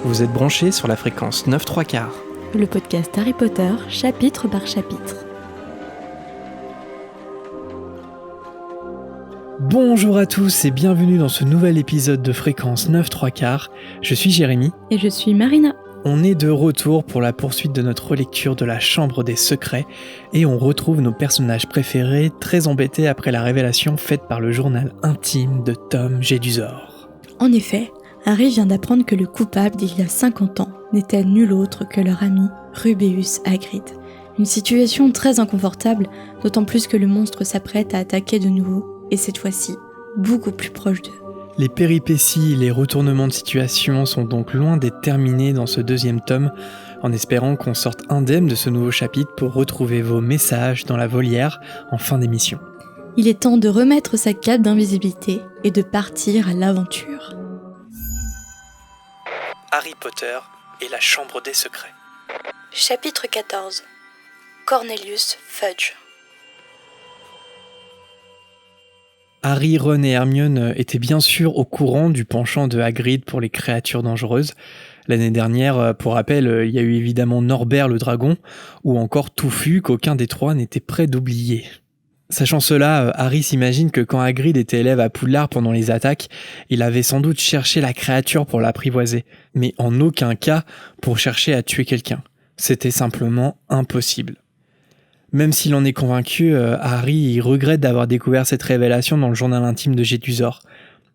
Vous êtes branchés sur la fréquence 9-3/4. Le podcast Harry Potter, chapitre par chapitre. Bonjour à tous et bienvenue dans ce nouvel épisode de fréquence 9-3/4. Je suis Jérémy. Et je suis Marina. On est de retour pour la poursuite de notre relecture de la Chambre des Secrets et on retrouve nos personnages préférés très embêtés après la révélation faite par le journal intime de Tom Jedusor. En effet, Harry vient d'apprendre que le coupable d'il y a 50 ans n'était nul autre que leur ami Rubeus Hagrid. Une situation très inconfortable, d'autant plus que le monstre s'apprête à attaquer de nouveau, et cette fois-ci, beaucoup plus proche d'eux. Les péripéties et les retournements de situation sont donc loin d'être terminés dans ce deuxième tome, en espérant qu'on sorte indemne de ce nouveau chapitre pour retrouver vos messages dans la volière en fin d'émission. Il est temps de remettre sa cape d'invisibilité et de partir à l'aventure. Harry Potter et la Chambre des Secrets. Chapitre 14. Cornelius Fudge. Harry, Ron et Hermione étaient bien sûr au courant du penchant de Hagrid pour les créatures dangereuses. L'année dernière, pour rappel, il y a eu évidemment Norbert le dragon, ou encore Touffu qu'aucun des trois n'était prêt d'oublier. Sachant cela, Harry s'imagine que quand Hagrid était élève à Poudlard pendant les attaques, il avait sans doute cherché la créature pour l'apprivoiser, mais en aucun cas pour chercher à tuer quelqu'un. C'était simplement impossible. Même s'il en est convaincu, Harry il regrette d'avoir découvert cette révélation dans le journal intime de Jedusor.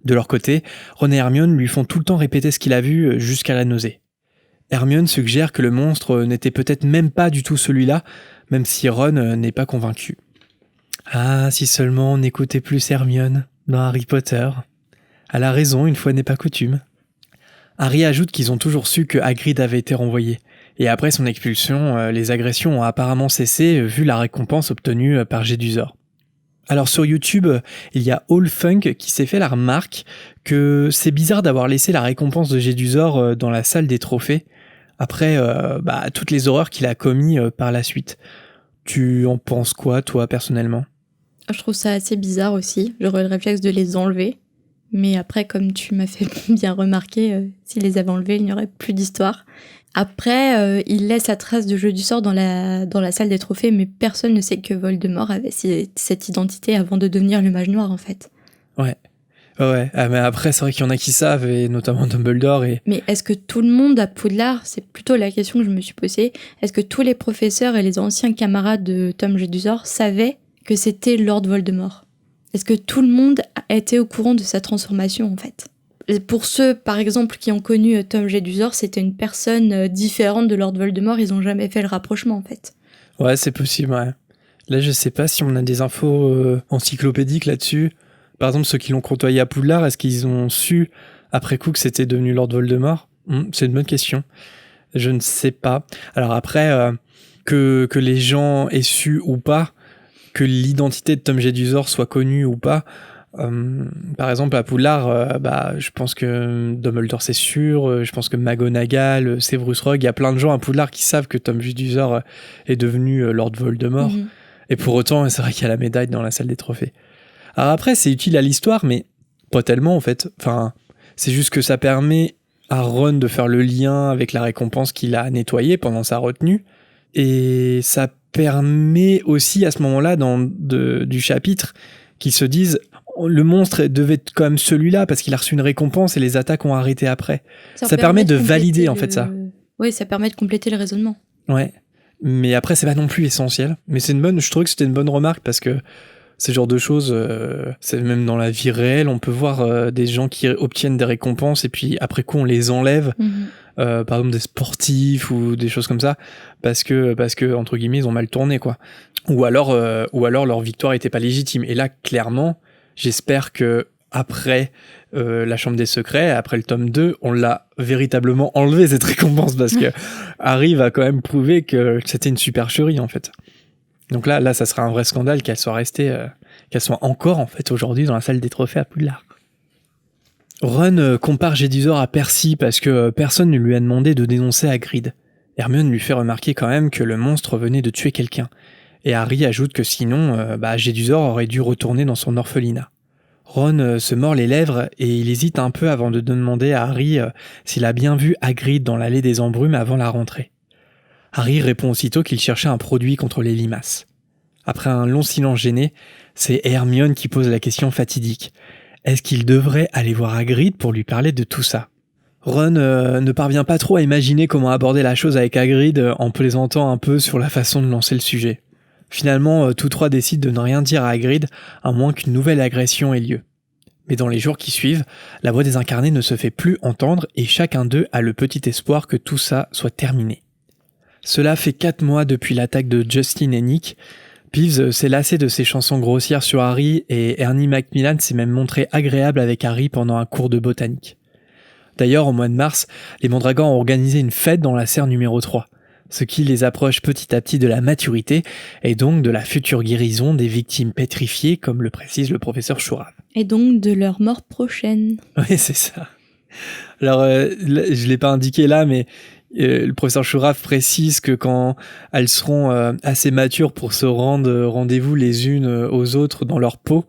De leur côté, Ron et Hermione lui font tout le temps répéter ce qu'il a vu jusqu'à la nausée. Hermione suggère que le monstre n'était peut-être même pas du tout celui-là, même si Ron n'est pas convaincu. Ah, si seulement on écoutait plus Hermione dans Harry Potter. Elle a raison, une fois n'est pas coutume. Harry ajoute qu'ils ont toujours su que Hagrid avait été renvoyé. Et après son expulsion, les agressions ont apparemment cessé vu la récompense obtenue par Jedusor. Alors sur YouTube, il y a Allfunk qui s'est fait la remarque que c'est bizarre d'avoir laissé la récompense de Jedusor dans la salle des trophées, après toutes les horreurs qu'il a commis par la suite. Tu en penses quoi, toi, personnellement ? Je trouve ça assez bizarre aussi, j'aurais le réflexe de les enlever. Mais après, comme tu m'as fait bien remarquer, s'il les avait enlevés, il n'y aurait plus d'histoire. Après, il laisse la trace de Jedusor dans la salle des trophées, mais personne ne sait que Voldemort avait cette identité avant de devenir le mage noir, en fait. Ouais. Mais après, c'est vrai qu'il y en a qui savent, et notamment Dumbledore. Mais est-ce que tout le monde à Poudlard, c'est plutôt la question que je me suis posée, est-ce que tous les professeurs et les anciens camarades de Tom Jedusor savaient que c'était Lord Voldemort ? Est-ce que tout le monde était au courant de sa transformation, en fait ? Pour ceux, par exemple, qui ont connu Tom Jedusor, c'était une personne différente de Lord Voldemort, ils n'ont jamais fait le rapprochement, en fait. Ouais, c'est possible, ouais. Là, je sais pas si on a des infos encyclopédiques là-dessus. Par exemple, ceux qui l'ont côtoyé à Poudlard, est-ce qu'ils ont su, après coup, que c'était devenu Lord Voldemort ? C'est une bonne question. Je ne sais pas. Alors après, que les gens aient su ou pas, que l'identité de Tom Jedusor soit connue ou pas, par exemple à Poudlard, je pense que Dumbledore c'est sûr, je pense que McGonagall, Severus Rogue, il y a plein de gens à Poudlard qui savent que Tom Jedusor est devenu Lord Voldemort. Mm-hmm. Et pour autant, c'est vrai qu'il y a la médaille dans la salle des trophées. Alors après, c'est utile à l'histoire, mais pas tellement en fait. Enfin, c'est juste que ça permet à Ron de faire le lien avec la récompense qu'il a nettoyée pendant sa retenue, et ça permet aussi à ce moment-là du chapitre qu'ils se disent le monstre devait être quand même celui-là parce qu'il a reçu une récompense et les attaques ont arrêté après. Ça permet de valider en fait ça. Oui, ça permet de compléter le raisonnement. Ouais, mais après c'est pas non plus essentiel. Mais je trouve que c'était une bonne remarque parce que ce genre de choses, c'est même dans la vie réelle, on peut voir des gens qui obtiennent des récompenses et puis après coup on les enlève. Par exemple des sportifs ou des choses comme ça parce que entre guillemets ils ont mal tourné quoi, ou alors leur victoire était pas légitime. Et là clairement j'espère que après la Chambre des Secrets, après le tome 2, on l'a véritablement enlevé cette récompense parce que Harry va quand même prouver que c'était une supercherie en fait. Donc là ça serait un vrai scandale qu'elle soit restée, qu'elle soit encore en fait aujourd'hui dans la salle des trophées à Poudlard. Ron compare Jedusor à Percy parce que personne ne lui a demandé de dénoncer Hagrid. Hermione lui fait remarquer quand même que le monstre venait de tuer quelqu'un. Et Harry ajoute que sinon, Jedusor aurait dû retourner dans son orphelinat. Ron se mord les lèvres et il hésite un peu avant de demander à Harry s'il a bien vu Hagrid dans l'allée des embrumes avant la rentrée. Harry répond aussitôt qu'il cherchait un produit contre les limaces. Après un long silence gêné, c'est Hermione qui pose la question fatidique. Est-ce qu'il devrait aller voir Hagrid pour lui parler de tout ça ? Ron ne parvient pas trop à imaginer comment aborder la chose avec Hagrid en plaisantant un peu sur la façon de lancer le sujet. Finalement, tous trois décident de ne rien dire à Hagrid, à moins qu'une nouvelle agression ait lieu. Mais dans les jours qui suivent, la voix des incarnés ne se fait plus entendre et chacun d'eux a le petit espoir que tout ça soit terminé. Cela fait 4 mois depuis l'attaque de Justin et Nick. Peeves s'est lassé de ses chansons grossières sur Harry et Ernie Macmillan s'est même montré agréable avec Harry pendant un cours de botanique. D'ailleurs, au mois de mars, les Mondragons ont organisé une fête dans la serre numéro 3. Ce qui les approche petit à petit de la maturité et donc de la future guérison des victimes pétrifiées, comme le précise le professeur Chourave. Et donc de leur mort prochaine. Oui, c'est ça. Alors, je l'ai pas indiqué là, mais le professeur Chourave précise que quand elles seront assez matures pour se rendre rendez-vous les unes aux autres dans leur peau,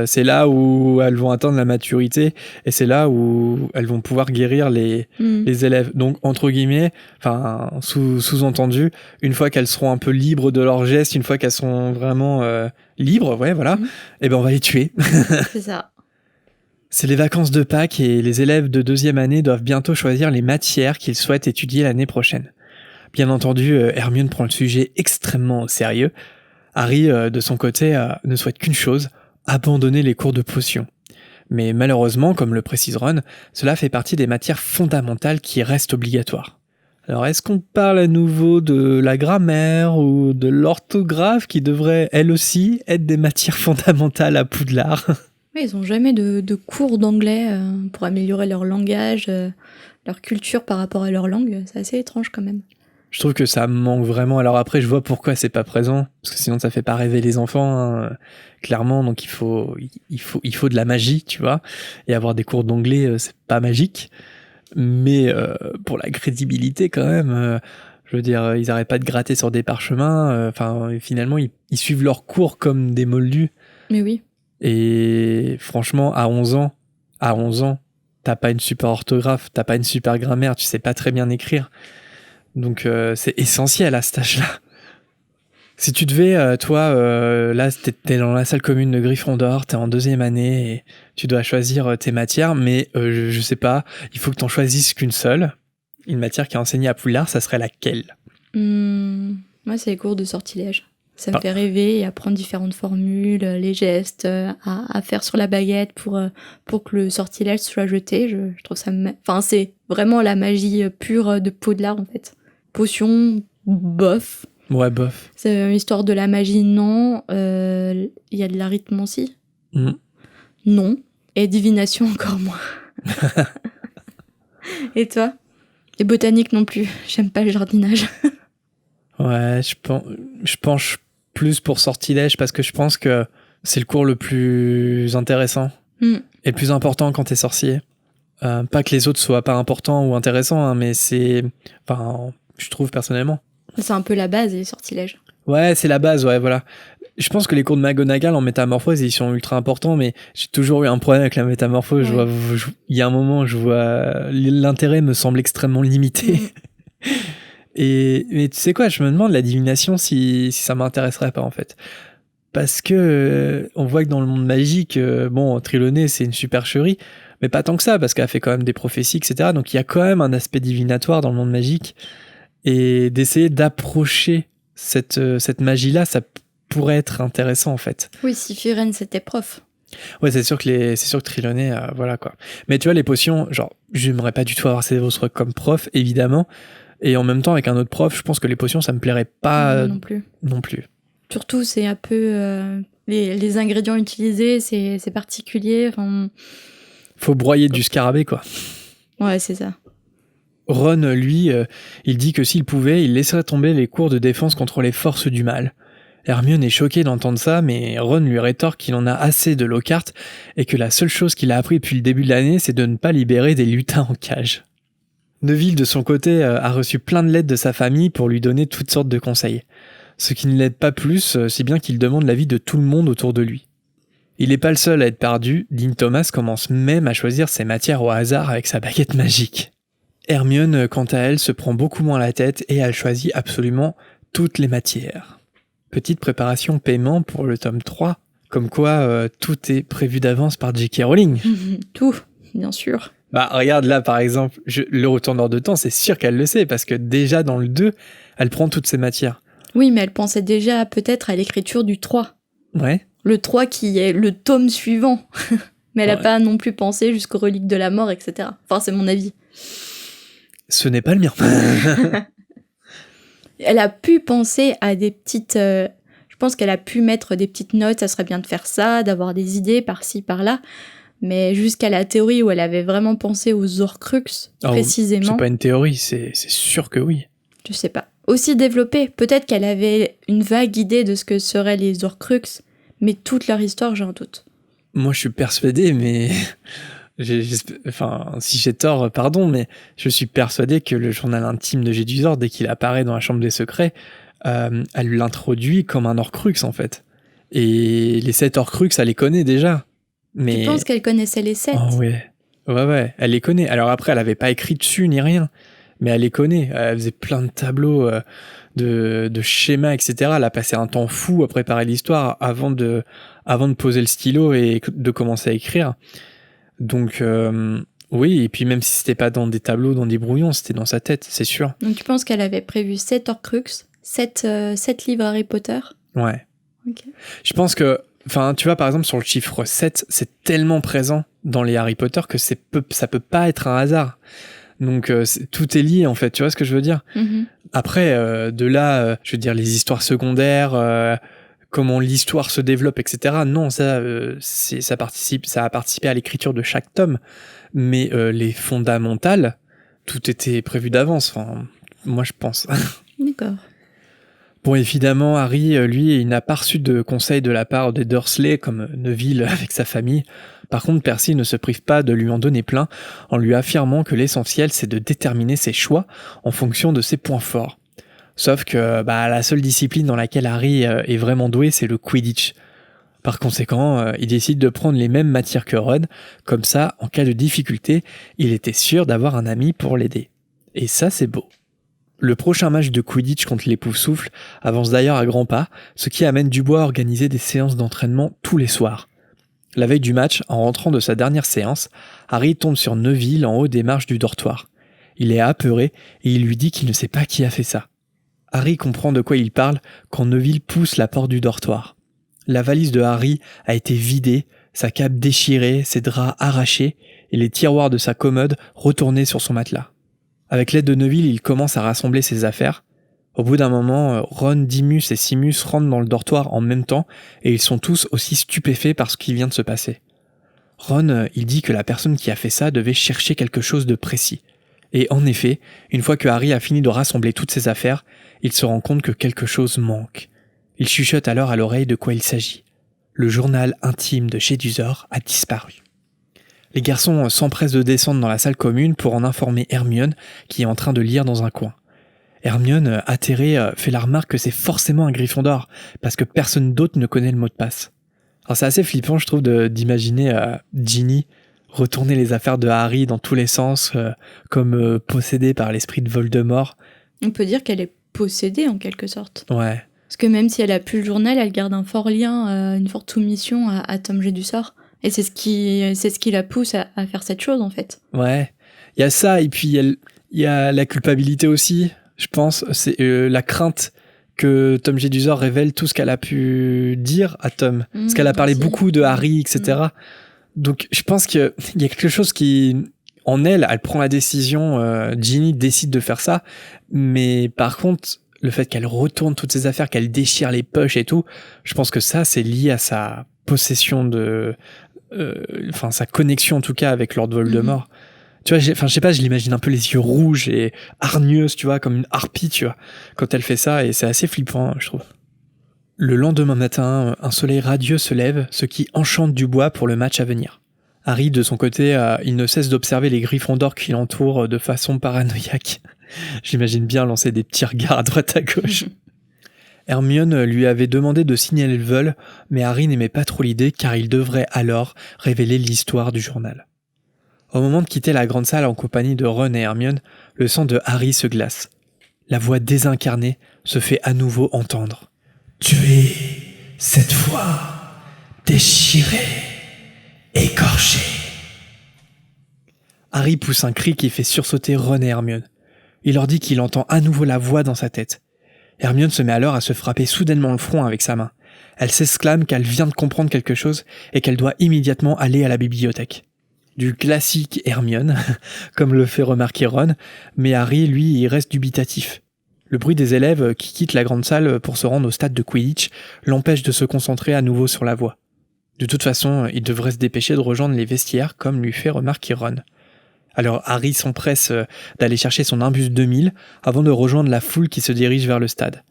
c'est là où elles vont atteindre la maturité et c'est là où elles vont pouvoir guérir les élèves. Donc, entre guillemets, enfin, sous-entendu, une fois qu'elles seront un peu libres de leurs gestes, une fois qu'elles sont vraiment libres, ouais, voilà, et ben on va les tuer. C'est ça. C'est les vacances de Pâques et les élèves de 2e année doivent bientôt choisir les matières qu'ils souhaitent étudier l'année prochaine. Bien entendu, Hermione prend le sujet extrêmement au sérieux. Harry, de son côté, ne souhaite qu'une chose, abandonner les cours de potions. Mais malheureusement, comme le précise Ron, cela fait partie des matières fondamentales qui restent obligatoires. Alors est-ce qu'on parle à nouveau de la grammaire ou de l'orthographe qui devraient, elles aussi, être des matières fondamentales à Poudlard ? Oui, ils n'ont jamais de cours d'anglais pour améliorer leur langage, leur culture par rapport à leur langue. C'est assez étrange quand même. Je trouve que ça manque vraiment. Alors après, je vois pourquoi c'est pas présent, parce que sinon ça fait pas rêver les enfants, hein, clairement. Donc il faut de la magie, tu vois. Et avoir des cours d'anglais, c'est pas magique. Mais pour la crédibilité, quand même, je veux dire, ils arrêtent pas de gratter sur des parchemins. Enfin, finalement, ils suivent leurs cours comme des moldus. Mais oui. Et franchement, à 11 ans, t'as pas une super orthographe, t'as pas une super grammaire, tu sais pas très bien écrire. Donc c'est essentiel à cet âge-là. Si tu devais, toi, là t'es dans la salle commune de Gryffondor, t'es en 2e année et tu dois choisir tes matières, mais je sais pas, il faut que t'en choisisses qu'une seule. Une matière qui est enseignée à Poudlard, ça serait laquelle ? Moi, c'est les cours de sortilège. Ça me fait rêver et apprendre différentes formules, les gestes à faire sur la baguette pour que le sortilège soit jeté. Je trouve ça... Enfin, c'est vraiment la magie pure de Poudlard, en fait. Potion, bof. Ouais, bof. C'est l'histoire de la magie, non. Il y a de l'arithmancie. Non. Et divination, encore moins. Et toi ? Et botanique non plus. J'aime pas le jardinage. Ouais, je penche plus pour sortilège parce que je pense que c'est le cours le plus intéressant et le plus important quand t'es sorcier. Pas que les autres soient pas importants ou intéressants, hein, mais c'est... Enfin, je trouve personnellement. C'est un peu la base, les sortilèges. Ouais, c'est la base, ouais, voilà. Je pense que les cours de McGonagall en métamorphose, ils sont ultra importants, mais j'ai toujours eu un problème avec la métamorphose. Ouais. Il y a un moment, je vois... L'intérêt me semble extrêmement limité. Mais tu sais quoi, je me demande la divination si ça m'intéresserait pas en fait. Parce que on voit que dans le monde magique, bon, Trelawney c'est une supercherie, mais pas tant que ça, parce qu'elle fait quand même des prophéties, etc. Donc il y a quand même un aspect divinatoire dans le monde magique. Et d'essayer d'approcher cette magie-là, ça pourrait être intéressant en fait. Oui, si Firenze c'était prof. Ouais, c'est sûr que Trelawney, voilà quoi. Mais tu vois, les potions, genre, j'aimerais pas du tout avoir Severus Rogue comme prof, évidemment. Et en même temps, avec un autre prof, je pense que les potions, ça me plairait pas non plus. Surtout, c'est un peu... les ingrédients utilisés, c'est particulier. Faut broyer du scarabée, quoi. Ouais, c'est ça. Ron, lui, il dit que s'il pouvait, il laisserait tomber les cours de défense contre les forces du mal. Hermione est choquée d'entendre ça, mais Ron lui rétorque qu'il en a assez de Lockhart et que la seule chose qu'il a appris depuis le début de l'année, c'est de ne pas libérer des lutins en cage. Neville, de son côté, a reçu plein de lettres de sa famille pour lui donner toutes sortes de conseils. Ce qui ne l'aide pas plus, si bien qu'il demande l'avis de tout le monde autour de lui. Il n'est pas le seul à être perdu, Dean Thomas commence même à choisir ses matières au hasard avec sa baguette magique. Hermione, quant à elle, se prend beaucoup moins la tête et elle choisit absolument toutes les matières. Petite préparation paiement pour le tome 3, comme quoi tout est prévu d'avance par J.K. Rowling. Tout, bien sûr. Bah regarde là par exemple, le retourneur de temps, c'est sûr qu'elle le sait, parce que déjà dans le 2, elle prend toutes ces matières. Oui, mais elle pensait déjà peut-être à l'écriture du 3. Ouais. Le 3 qui est le tome suivant. Mais elle n'a pas non plus pensé jusqu'aux reliques de la mort, etc. Enfin, c'est mon avis. Ce n'est pas le mien. Elle a pu penser à des petites... je pense qu'elle a pu mettre des petites notes, ça serait bien de faire ça, d'avoir des idées par-ci, par-là. Mais jusqu'à la théorie où elle avait vraiment pensé aux Horcruxes, précisément... C'est pas une théorie, c'est sûr que oui. Je sais pas. Aussi développée, peut-être qu'elle avait une vague idée de ce que seraient les Horcruxes, mais toute leur histoire, j'ai un doute. Moi, je suis persuadé, mais... Enfin, si j'ai tort, pardon, mais je suis persuadé que le journal intime de Jedusor, dès qu'il apparaît dans la chambre des secrets, elle l'introduit comme un Horcrux, en fait. Et les 7 Horcruxes, elle les connaît déjà. Mais... Tu penses qu'elle connaissait les 7 ? Oh ouais. Ouais, elle les connaît. Alors après, elle avait pas écrit dessus ni rien, mais elle les connaît. Elle faisait plein de tableaux, de schémas, etc. Elle a passé un temps fou à préparer l'histoire avant de poser le stylo et de commencer à écrire. Donc, oui, et puis même si c'était pas dans des tableaux, dans des brouillons, c'était dans sa tête, c'est sûr. Donc tu penses qu'elle avait prévu 7 Horcruxes, 7 livres Harry Potter ? Ouais. Ok. Je pense que, enfin, tu vois, par exemple, sur le chiffre 7, c'est tellement présent dans les Harry Potter que ça peut pas être un hasard. Donc, tout est lié, en fait, tu vois ce que je veux dire ? Mm-hmm. Après, de là, je veux dire, les histoires secondaires... comment l'histoire se développe, etc. Non, ça a participé à l'écriture de chaque tome, mais les fondamentales, tout était prévu d'avance. Enfin, moi, je pense. D'accord. Bon, évidemment, Harry, lui, il n'a pas reçu de conseils de la part des Dursley, comme Neville avec sa famille. Par contre, Percy ne se prive pas de lui en donner plein, en lui affirmant que l'essentiel, c'est de déterminer ses choix en fonction de ses points forts. Sauf que la seule discipline dans laquelle Harry est vraiment doué, c'est le Quidditch. Par conséquent, il décide de prendre les mêmes matières que Ron, comme ça, en cas de difficulté, il était sûr d'avoir un ami pour l'aider. Et ça, c'est beau. Le prochain match de Quidditch contre les Poufsouffles avance d'ailleurs à grands pas, ce qui amène Dubois à organiser des séances d'entraînement tous les soirs. La veille du match, en rentrant de sa dernière séance, Harry tombe sur Neville en haut des marches du dortoir. Il est apeuré et il lui dit qu'il ne sait pas qui a fait ça. Harry comprend de quoi il parle quand Neville pousse la porte du dortoir. La valise de Harry a été vidée, sa cape déchirée, ses draps arrachés et les tiroirs de sa commode retournés sur son matelas. Avec l'aide de Neville, il commence à rassembler ses affaires. Au bout d'un moment, Ron, Dimus et Simus rentrent dans le dortoir en même temps et ils sont tous aussi stupéfaits par ce qui vient de se passer. Ron, il dit que la personne qui a fait ça devait chercher quelque chose de précis. Et en effet, une fois que Harry a fini de rassembler toutes ses affaires, il se rend compte que quelque chose manque. Il chuchote alors à l'oreille de quoi il s'agit. Le journal intime de Jedusor a disparu. Les garçons s'empressent de descendre dans la salle commune pour en informer Hermione, qui est en train de lire dans un coin. Hermione, atterrée, fait la remarque que c'est forcément un Gryffondor, parce que personne d'autre ne connaît le mot de passe. Alors c'est assez flippant, je trouve, d'imaginer Ginny retourner les affaires de Harry dans tous les sens, comme possédée par l'esprit de Voldemort. On peut dire qu'elle est possédée en quelque sorte. Ouais. Parce que même si elle a plus le journal, elle garde un fort lien, une forte soumission à Tom Jedusor. Et c'est ce qui la pousse à faire cette chose en fait. Ouais. Il y a ça, et puis il y a la culpabilité aussi, je pense. C'est la crainte que Tom Jedusor révèle tout ce qu'elle a pu dire à Tom. Parce qu'elle a parlé beaucoup de Harry, etc. Donc je pense qu'il y a quelque chose qui... En elle prend la décision, Ginny décide de faire ça, mais par contre, le fait qu'elle retourne toutes ses affaires, qu'elle déchire les poches et tout, je pense que ça, c'est lié à sa possession sa connexion en tout cas avec Lord Voldemort. Tu vois, je sais pas, je l'imagine un peu les yeux rouges et hargneuse, tu vois, comme une harpie, tu vois, quand elle fait ça, et c'est assez flippant, je trouve. Le lendemain matin, un soleil radieux se lève, ce qui enchante Dubois pour le match à venir. Harry, de son côté, il ne cesse d'observer les Gryffondors qui l'entourent de façon paranoïaque. J'imagine bien lancer des petits regards à droite à gauche. Hermione lui avait demandé de signaler le vol, mais Harry n'aimait pas trop l'idée car il devrait alors révéler l'histoire du journal. Au moment de quitter la grande salle en compagnie de Ron et Hermione, le sang de Harry se glace. La voix désincarnée se fait à nouveau entendre. « Tu es, cette fois, déchiré, écorché. » Harry pousse un cri qui fait sursauter Ron et Hermione. Il leur dit qu'il entend à nouveau la voix dans sa tête. Hermione se met alors à se frapper soudainement le front avec sa main. Elle s'exclame qu'elle vient de comprendre quelque chose et qu'elle doit immédiatement aller à la bibliothèque. Du classique Hermione, comme le fait remarquer Ron, mais Harry, lui, il reste dubitatif. Le bruit des élèves qui quittent la grande salle pour se rendre au stade de Quidditch l'empêche de se concentrer à nouveau sur la voix. De toute façon, il devrait se dépêcher de rejoindre les vestiaires, comme lui fait remarquer Ron. Alors Harry s'empresse d'aller chercher son imbus 2000 avant de rejoindre la foule qui se dirige vers le stade.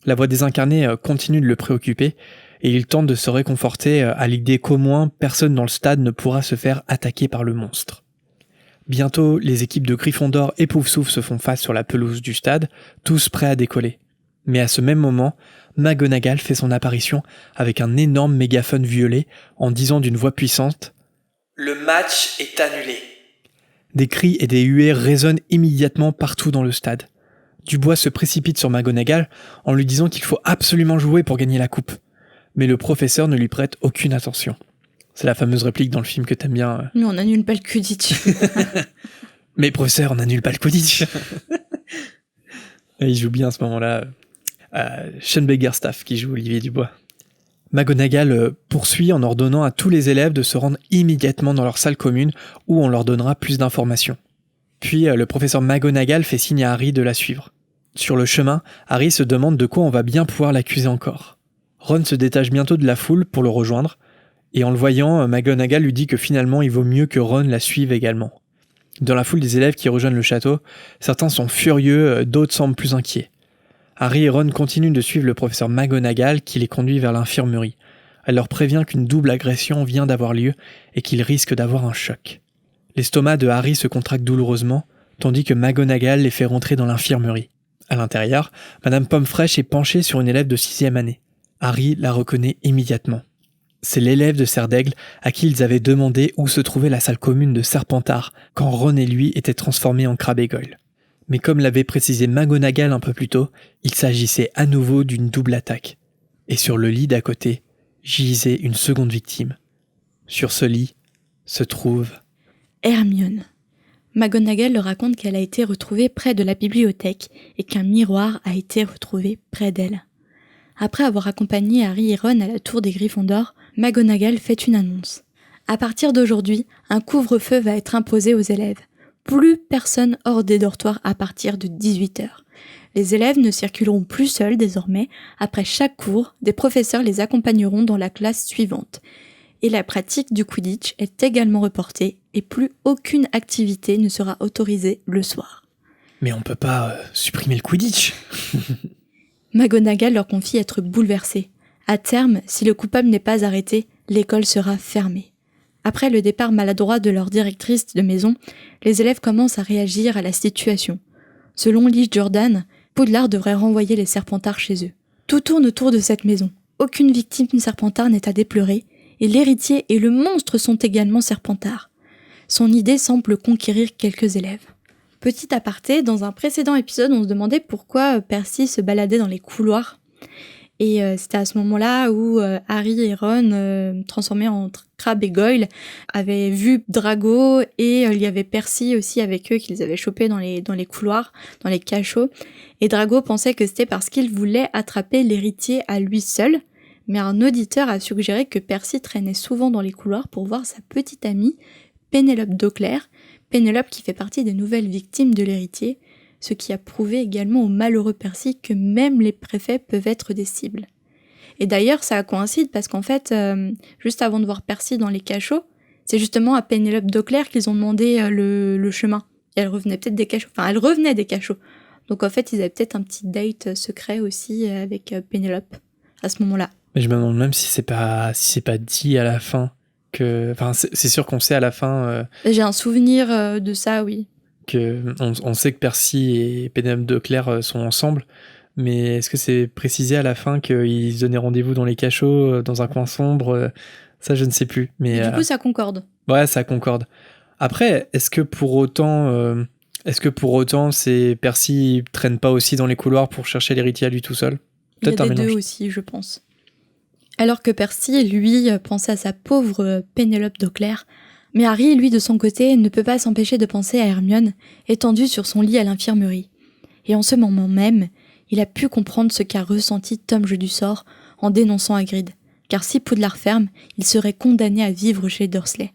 La voix désincarnée continue de le préoccuper et il tente de se réconforter à l'idée qu'au moins personne dans le stade ne pourra se faire attaquer par le monstre. Bientôt, les équipes de Gryffondor et Poufsouffle se font face sur la pelouse du stade, tous prêts à décoller. Mais à ce même moment, McGonagall fait son apparition avec un énorme mégaphone violet en disant d'une voix puissante « Le match est annulé !» Des cris et des huées résonnent immédiatement partout dans le stade. Dubois se précipite sur McGonagall en lui disant qu'il faut absolument jouer pour gagner la coupe. Mais le professeur ne lui prête aucune attention. C'est la fameuse réplique dans le film que t'aimes bien. Mais on n'annule pas le Quidditch. Mais professeur, on n'annule pas le Quidditch. Il joue bien à ce moment-là. Sean Bakerstaff qui joue Olivier Dubois. McGonagall poursuit en ordonnant à tous les élèves de se rendre immédiatement dans leur salle commune où on leur donnera plus d'informations. Puis le professeur McGonagall fait signe à Harry de la suivre. Sur le chemin, Harry se demande de quoi on va bien pouvoir l'accuser encore. Ron se détache bientôt de la foule pour le rejoindre, et en le voyant, McGonagall lui dit que finalement il vaut mieux que Ron la suive également. Dans la foule des élèves qui rejoignent le château, certains sont furieux, d'autres semblent plus inquiets. Harry et Ron continuent de suivre le professeur McGonagall qui les conduit vers l'infirmerie. Elle leur prévient qu'une double agression vient d'avoir lieu et qu'ils risquent d'avoir un choc. L'estomac de Harry se contracte douloureusement, tandis que McGonagall les fait rentrer dans l'infirmerie. À l'intérieur, Madame Pomme-Fraîche est penchée sur une élève de 6e année. Harry la reconnaît immédiatement. C'est l'élève de Serdaigle à qui ils avaient demandé où se trouvait la salle commune de Serpentard quand Ron et lui étaient transformés en Crabbe et Goyle. Mais comme l'avait précisé McGonagall un peu plus tôt, il s'agissait à nouveau d'une double attaque. Et sur le lit d'à côté, gisait une seconde victime. Sur ce lit se trouve Hermione. McGonagall leur raconte qu'elle a été retrouvée près de la bibliothèque et qu'un miroir a été retrouvé près d'elle. Après avoir accompagné Harry et Ron à la tour des Gryffondor, McGonagall fait une annonce. À partir d'aujourd'hui, un couvre-feu va être imposé aux élèves. Plus personne hors des dortoirs à partir de 18h. Les élèves ne circuleront plus seuls désormais. Après chaque cours, des professeurs les accompagneront dans la classe suivante. Et la pratique du Quidditch est également reportée et plus aucune activité ne sera autorisée le soir. Mais on peut pas supprimer le Quidditch. McGonagall leur confie être bouleversée. À terme, si le coupable n'est pas arrêté, l'école sera fermée. Après le départ maladroit de leur directrice de maison, les élèves commencent à réagir à la situation. Selon Lee Jordan, Poudlard devrait renvoyer les Serpentards chez eux. Tout tourne autour de cette maison. Aucune victime Serpentard n'est à déplorer, et l'héritier et le monstre sont également Serpentards. Son idée semble conquérir quelques élèves. Petit aparté, dans un précédent épisode, on se demandait pourquoi Percy se baladait dans les couloirs. Et c'était à ce moment-là où Harry et Ron, transformés en Crabbe et Goyle, avaient vu Drago et il y avait Percy aussi avec eux qu'ils avaient chopé dans les couloirs, dans les cachots. Et Drago pensait que c'était parce qu'il voulait attraper l'héritier à lui seul. Mais un auditeur a suggéré que Percy traînait souvent dans les couloirs pour voir sa petite amie, Pénélope Dauclair, Pénélope qui fait partie des nouvelles victimes de l'héritier, ce qui a prouvé également au malheureux Percy que même les préfets peuvent être des cibles. Et d'ailleurs, ça coïncide parce qu'en fait, juste avant de voir Percy dans les cachots, c'est justement à Pénélope Dauclair qu'ils ont demandé le chemin. Et elle revenait peut-être des cachots. Enfin, elle revenait des cachots. Donc en fait, ils avaient peut-être un petit date secret aussi avec Pénélope à ce moment-là. Mais je me demande même si c'est pas dit à la fin que, enfin, c'est sûr qu'on sait à la fin. J'ai un souvenir de ça, oui. On sait que Percy et Pénélope Dauclair sont ensemble, Mais est-ce que c'est précisé à la fin qu'ils se donnaient rendez-vous dans les cachots, dans un coin sombre? Ça, je ne sais plus. Mais Et du coup, ça concorde. ouais, ça concorde. Après, est-ce que pour autant, c'est Percy traîne pas aussi dans les couloirs pour chercher l'héritier à lui tout seul? Il y Peut-être a un des deux mélange. aussi, je pense. Alors que Percy, lui, pensait à sa pauvre Pénélope d'Auclair, mais Harry, lui, de son côté, ne peut pas s'empêcher de penser à Hermione, étendue sur son lit à l'infirmerie. Et en ce moment même, il a pu comprendre ce qu'a ressenti Tom Jedusor en dénonçant Hagrid, car si Poudlard ferme, il serait condamné à vivre chez Dursley.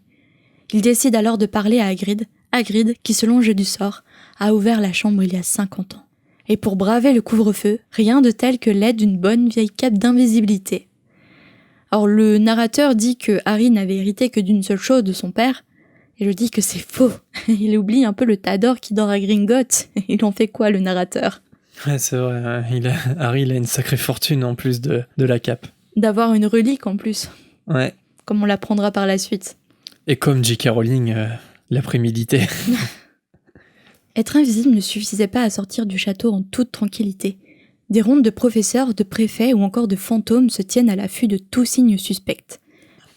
Il décide alors de parler à Hagrid qui, selon Jedusor, a ouvert la chambre il y a 50 ans. Et pour braver le couvre-feu, rien de tel que l'aide d'une bonne vieille cape d'invisibilité. Or, le narrateur dit que Harry n'avait hérité que d'une seule chose de son père, et je dis que c'est faux. Il oublie un peu le tas d'or qui dort à Gringotts. Il en fait quoi, le narrateur? Ouais, c'est vrai. Harry, il a une sacrée fortune en plus de la cape. D'avoir une relique en plus. Ouais. Comme on l'apprendra par la suite. Et comme J.K. Rowling l'a prémédité. Être invisible ne suffisait pas à sortir du château en toute tranquillité. Des rondes de professeurs, de préfets ou encore de fantômes se tiennent à l'affût de tout signe suspect.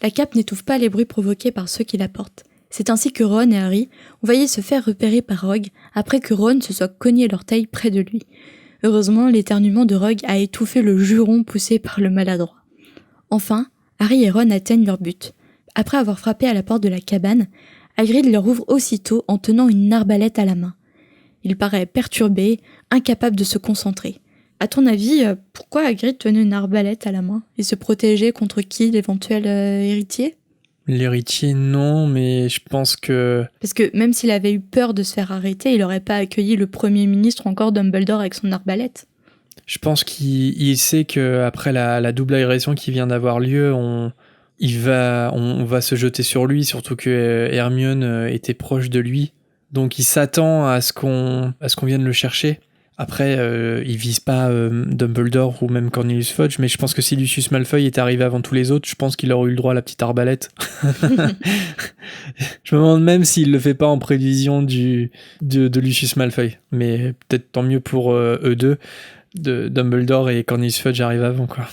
La cape n'étouffe pas les bruits provoqués par ceux qui la portent. C'est ainsi que Ron et Harry ont failli se faire repérer par Rogue après que Ron se soit cogné l'orteil près de lui. Heureusement, l'éternuement de Rogue a étouffé le juron poussé par le maladroit. Enfin, Harry et Ron atteignent leur but. Après avoir frappé à la porte de la cabane, Hagrid leur ouvre aussitôt en tenant une arbalète à la main. Il paraît perturbé, incapable de se concentrer. À ton avis, pourquoi Hagrid tenait une arbalète à la main? Il se protégeait contre qui, l'éventuel héritier? L'héritier, non, mais je pense que... Parce que même s'il avait eu peur de se faire arrêter, il n'aurait pas accueilli le Premier ministre ou encore Dumbledore avec son arbalète. Je pense qu'il sait qu'après la double agression qui vient d'avoir lieu, on va se jeter sur lui, surtout que Hermione était proche de lui. Donc il s'attend à ce qu'on vienne le chercher. Après, il vise pas Dumbledore ou même Cornelius Fudge, mais je pense que si Lucius Malfoy était arrivé avant tous les autres, je pense qu'il aurait eu le droit à la petite arbalète. Je me demande même s'il le fait pas en prévision de Lucius Malfoy. Mais peut-être tant mieux pour eux deux. Dumbledore et Cornelius Fudge arrivent avant, quoi.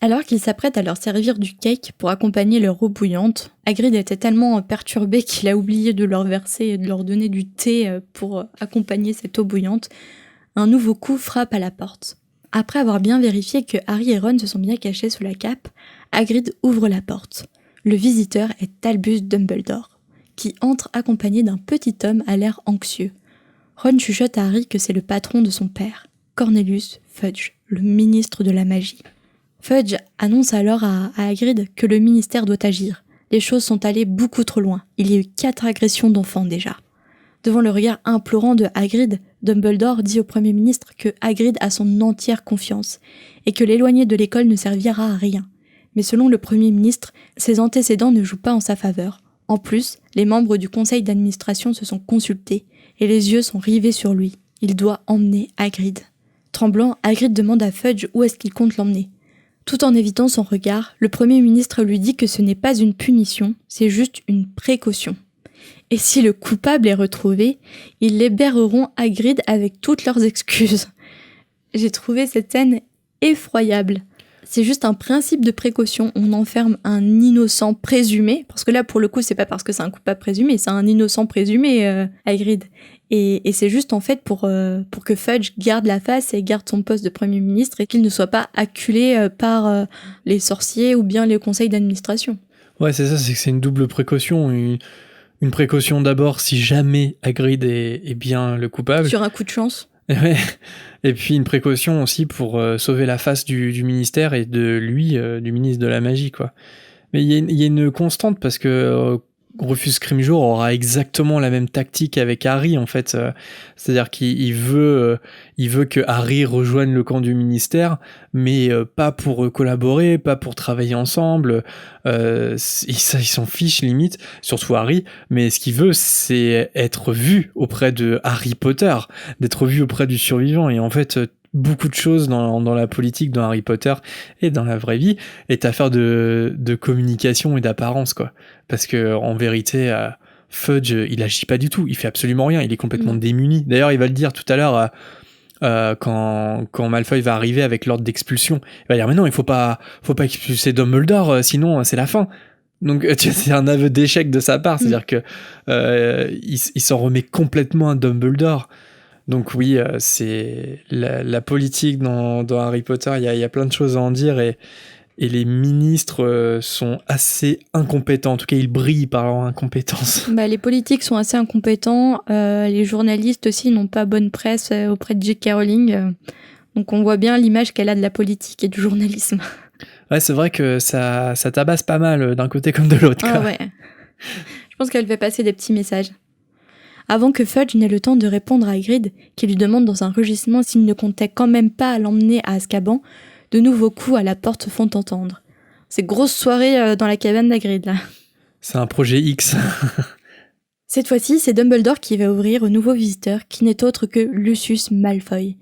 Alors qu'ils s'apprêtent à leur servir du cake pour accompagner leur eau bouillante, Hagrid était tellement perturbé qu'il a oublié de leur verser et de leur donner du thé pour accompagner cette eau bouillante. Un nouveau coup frappe à la porte. Après avoir bien vérifié que Harry et Ron se sont bien cachés sous la cape, Hagrid ouvre la porte. Le visiteur est Albus Dumbledore, qui entre accompagné d'un petit homme à l'air anxieux. Ron chuchote à Harry que c'est le patron de son père, Cornelius Fudge, le ministre de la magie. Fudge annonce alors à Hagrid que le ministère doit agir. Les choses sont allées beaucoup trop loin. Il y a eu 4 agressions d'enfants déjà. Devant le regard implorant de Hagrid, Dumbledore dit au Premier ministre que Hagrid a son entière confiance et que l'éloigner de l'école ne servira à rien. Mais selon le Premier ministre, ses antécédents ne jouent pas en sa faveur. En plus, les membres du conseil d'administration se sont consultés et les yeux sont rivés sur lui. Il doit emmener Hagrid. Tremblant, Hagrid demande à Fudge où est-ce qu'il compte l'emmener. Tout en évitant son regard, le Premier ministre lui dit que ce n'est pas une punition, c'est juste une précaution. Et si le coupable est retrouvé, ils libéreront Hagrid avec toutes leurs excuses. J'ai trouvé cette scène effroyable. C'est juste un principe de précaution, on enferme un innocent présumé, parce que là pour le coup c'est pas parce que c'est un coupable présumé, c'est un innocent présumé, Hagrid. Et c'est juste en fait pour que Fudge garde la face et garde son poste de Premier ministre et qu'il ne soit pas acculé par les sorciers ou bien les conseils d'administration. Ouais, c'est ça, c'est que c'est une double précaution. Une précaution d'abord si jamais Hagrid est bien le coupable. Sur un coup de chance. Ouais. Et puis une précaution aussi pour sauver la face du ministère et de lui, du ministre de la magie, quoi. Mais il y a une constante parce que Rufus Scrimgeour aura exactement la même tactique avec Harry, en fait. C'est-à-dire qu'il veut que Harry rejoigne le camp du ministère, mais pas pour collaborer, pas pour travailler ensemble. Il s'en fiche limite, surtout Harry. Mais ce qu'il veut, c'est être vu auprès de Harry Potter, d'être vu auprès du survivant. Et en fait, beaucoup de choses dans la politique, dans Harry Potter et dans la vraie vie est affaire de communication et d'apparence, quoi. Parce que en vérité, Fudge, il agit pas du tout, il fait absolument rien, il est complètement démuni. D'ailleurs, il va le dire tout à l'heure quand Malfoy va arriver avec l'ordre d'expulsion. Il va dire mais non, il faut pas expulser Dumbledore, sinon c'est la fin. Donc tu vois, c'est un aveu d'échec de sa part, c'est-à-dire que il s'en remet complètement à Dumbledore. Donc oui, c'est la politique dans Harry Potter, il y a plein de choses à en dire et les ministres sont assez incompétents. En tout cas, ils brillent par leur incompétence. Les politiques sont assez incompétents. Les journalistes aussi n'ont pas bonne presse auprès de J.K. Rowling. Donc on voit bien l'image qu'elle a de la politique et du journalisme. Ouais, c'est vrai que ça tabasse pas mal d'un côté comme de l'autre. Ah ouais. Je pense qu'elle fait passer des petits messages. Avant que Fudge n'ait le temps de répondre à Hagrid, qui lui demande dans un rugissement s'il ne comptait quand même pas l'emmener à Azkaban, de nouveaux coups à la porte se font entendre. C'est grosse soirée dans la cabane d'Hagrid, là. C'est un projet X. Cette fois-ci, c'est Dumbledore qui va ouvrir au nouveau visiteur, qui n'est autre que Lucius Malfoy,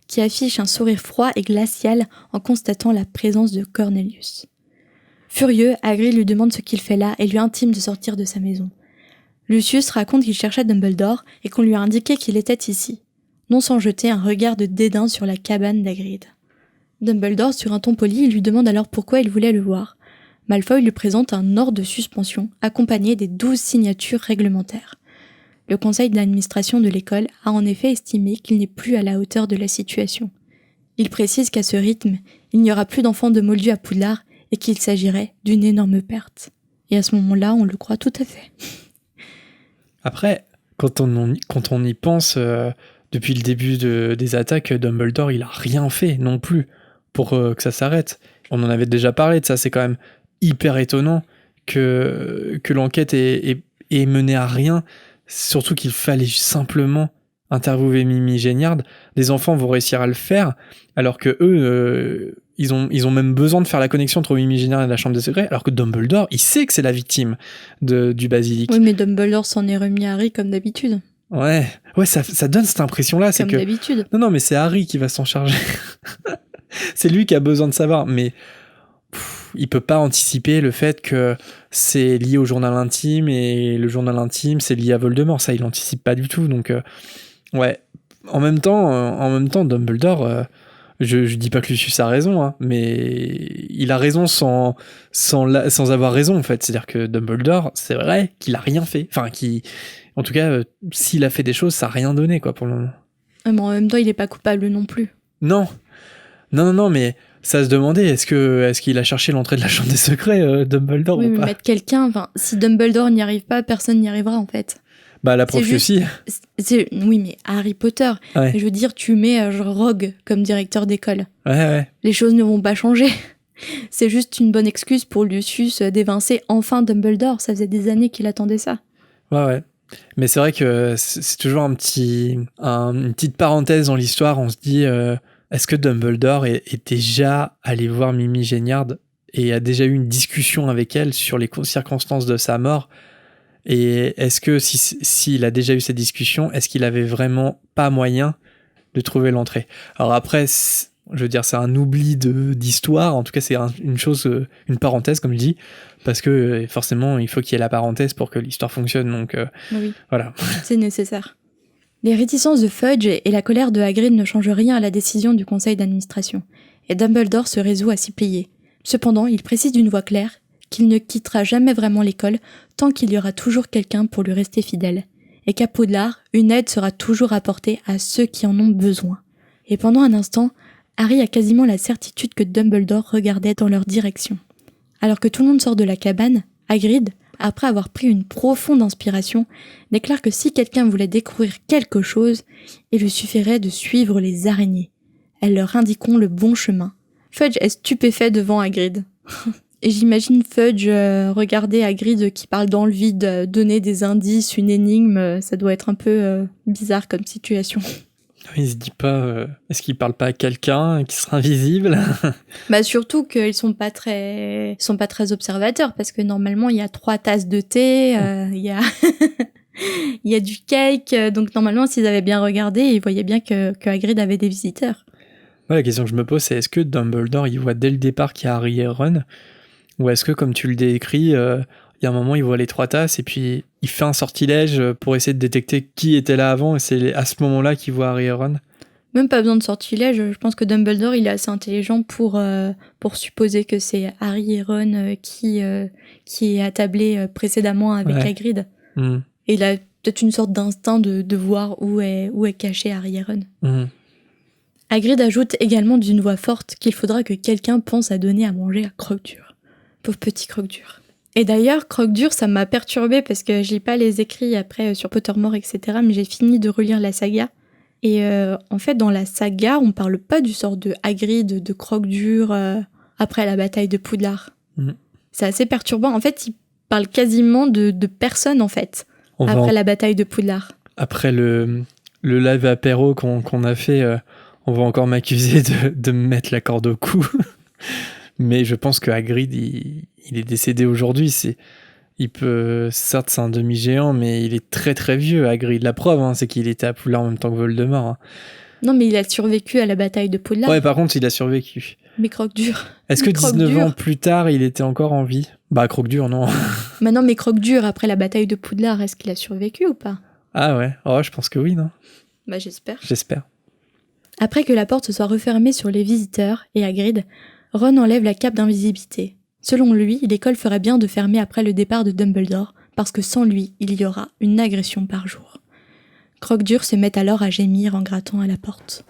qui affiche un sourire froid et glacial en constatant la présence de Cornelius. Furieux, Hagrid lui demande ce qu'il fait là et lui intime de sortir de sa maison. Lucius raconte qu'il cherchait Dumbledore et qu'on lui a indiqué qu'il était ici, non sans jeter un regard de dédain sur la cabane d'Hagrid. Dumbledore, sur un ton poli, lui demande alors pourquoi il voulait le voir. Malfoy lui présente un ordre de suspension, accompagné des 12 signatures réglementaires. Le conseil d'administration de l'école a en effet estimé qu'il n'est plus à la hauteur de la situation. Il précise qu'à ce rythme, il n'y aura plus d'enfants de Moldu à Poudlard et qu'il s'agirait d'une énorme perte. Et à ce moment-là, on le croit tout à fait. Après, quand on y pense, depuis le début des attaques, Dumbledore, il a rien fait non plus pour que ça s'arrête. On en avait déjà parlé de ça, c'est quand même hyper étonnant que l'enquête ait mené à rien, surtout qu'il fallait simplement interviewer Mimi Géniard. Les enfants vont réussir à le faire, alors que eux, ils ont même besoin de faire la connexion entre Mimi Géniard et la Chambre des Secrets, alors que Dumbledore, il sait que c'est la victime du basilic. Oui, mais Dumbledore s'en est remis à Harry comme d'habitude. Ouais, ça donne cette impression-là. Comme d'habitude. Non, mais c'est Harry qui va s'en charger. C'est lui qui a besoin de savoir, mais il peut pas anticiper le fait que c'est lié au journal intime et le journal intime c'est lié à Voldemort. Ça, il l'anticipe pas du tout. Donc, ouais. En même temps, Dumbledore, je dis pas que Lucius a raison, hein, mais il a raison sans avoir raison en fait. C'est-à-dire que Dumbledore, c'est vrai qu'il a rien fait. Enfin, en tout cas, s'il a fait des choses, ça a rien donné quoi pour le moment. Mais en même temps, il est pas coupable non plus. Non, mais ça se demandait, est-ce qu'il a cherché l'entrée de la Chambre des Secrets, Dumbledore, oui, ou pas? Mettre quelqu'un, si Dumbledore n'y arrive pas, personne n'y arrivera en fait. Bah la prof aussi. Oui, mais Harry Potter, ouais. Je veux dire, tu mets Rogue comme directeur d'école. Ouais. Les choses ne vont pas changer. C'est juste une bonne excuse pour Lucius d'évincer enfin Dumbledore. Ça faisait des années qu'il attendait ça. Ouais. Mais c'est vrai que c'est toujours une petite parenthèse dans l'histoire. On se dit, est-ce que Dumbledore est déjà allé voir Mimi Géniard et a déjà eu une discussion avec elle sur les circonstances de sa mort? Et est-ce que s'il a déjà eu cette discussion, est-ce qu'il avait vraiment pas moyen de trouver l'entrée? Alors après, je veux dire, c'est un oubli d'histoire. En tout cas, c'est une parenthèse, comme je dis, parce que forcément, il faut qu'il y ait la parenthèse pour que l'histoire fonctionne. Donc, oui, voilà. C'est nécessaire. Les réticences de Fudge et la colère de Hagrid ne changent rien à la décision du conseil d'administration, et Dumbledore se résout à s'y plier. Cependant, il précise d'une voix claire qu'il ne quittera jamais vraiment l'école tant qu'il y aura toujours quelqu'un pour lui rester fidèle, et qu'à Poudlard, une aide sera toujours apportée à ceux qui en ont besoin. Et pendant un instant, Harry a quasiment la certitude que Dumbledore regardait dans leur direction. Alors que tout le monde sort de la cabane, Hagrid, après avoir pris une profonde inspiration, déclare que si quelqu'un voulait découvrir quelque chose, il lui suffirait de suivre les araignées. Elles leur indiqueront le bon chemin. Fudge est stupéfait devant Hagrid. Et j'imagine Fudge regarder Hagrid qui parle dans le vide, donner des indices, une énigme, ça doit être un peu bizarre comme situation. Il se dit pas, est-ce qu'il parle pas à quelqu'un qui sera invisible? Surtout qu'ils sont pas très observateurs, parce que normalement il y a 3 tasses de thé, il y a il y a du cake, donc normalement s'ils avaient bien regardé, ils voyaient bien que Hagrid avait des visiteurs. Ouais, la question que je me pose, c'est est-ce que Dumbledore il voit dès le départ qu'il y a Harry et Ron, ou est-ce que comme tu le décris, il y a un moment il voit les 3 tasses et puis il fait un sortilège pour essayer de détecter qui était là avant et c'est à ce moment-là qu'il voit Harry et Ron? Même pas besoin de sortilège, je pense que Dumbledore, il est assez intelligent pour supposer que c'est Harry et Ron qui est attablé précédemment avec Hagrid. Et il a peut-être une sorte d'instinct de voir où est caché Harry et Ron. Hagrid ajoute également d'une voix forte qu'il faudra que quelqu'un pense à donner à manger à Croque-Dur. Pauvre petit Croque-Dur. Et d'ailleurs, Croque-Dur, ça m'a perturbée parce que je lis pas les écrits après sur Pottermore, etc. Mais j'ai fini de relire la saga. Et en fait, dans la saga, on parle pas du sort de Hagrid, de Croque-Dur après la bataille de Poudlard. C'est assez perturbant. En fait, il parle quasiment de personne, en fait, après la bataille de Poudlard. Après le live apéro qu'on a fait, on va encore m'accuser de me mettre la corde au cou. Mais je pense que Hagrid, il est décédé aujourd'hui. Il peut, certes, c'est un demi-géant, mais il est très très vieux, Hagrid. La preuve, c'est qu'il était à Poudlard en même temps que Voldemort. Non, mais il a survécu à la bataille de Poudlard. Ouais, par contre, il a survécu. Mais Croque-Dur. Est-ce que 19 ans plus tard, il était encore en vie ? Bah, Croque-Dur, non. Bah non, mais Croque-Dur, après la bataille de Poudlard, est-ce qu'il a survécu ou pas ? Ah ouais, je pense que oui, non ? Bah, j'espère. Après que la porte se soit refermée sur les visiteurs et Hagrid, Ron enlève la cape d'invisibilité. Selon lui, l'école ferait bien de fermer après le départ de Dumbledore, parce que sans lui, il y aura une agression par jour. Croque-Dur se met alors à gémir en grattant à la porte.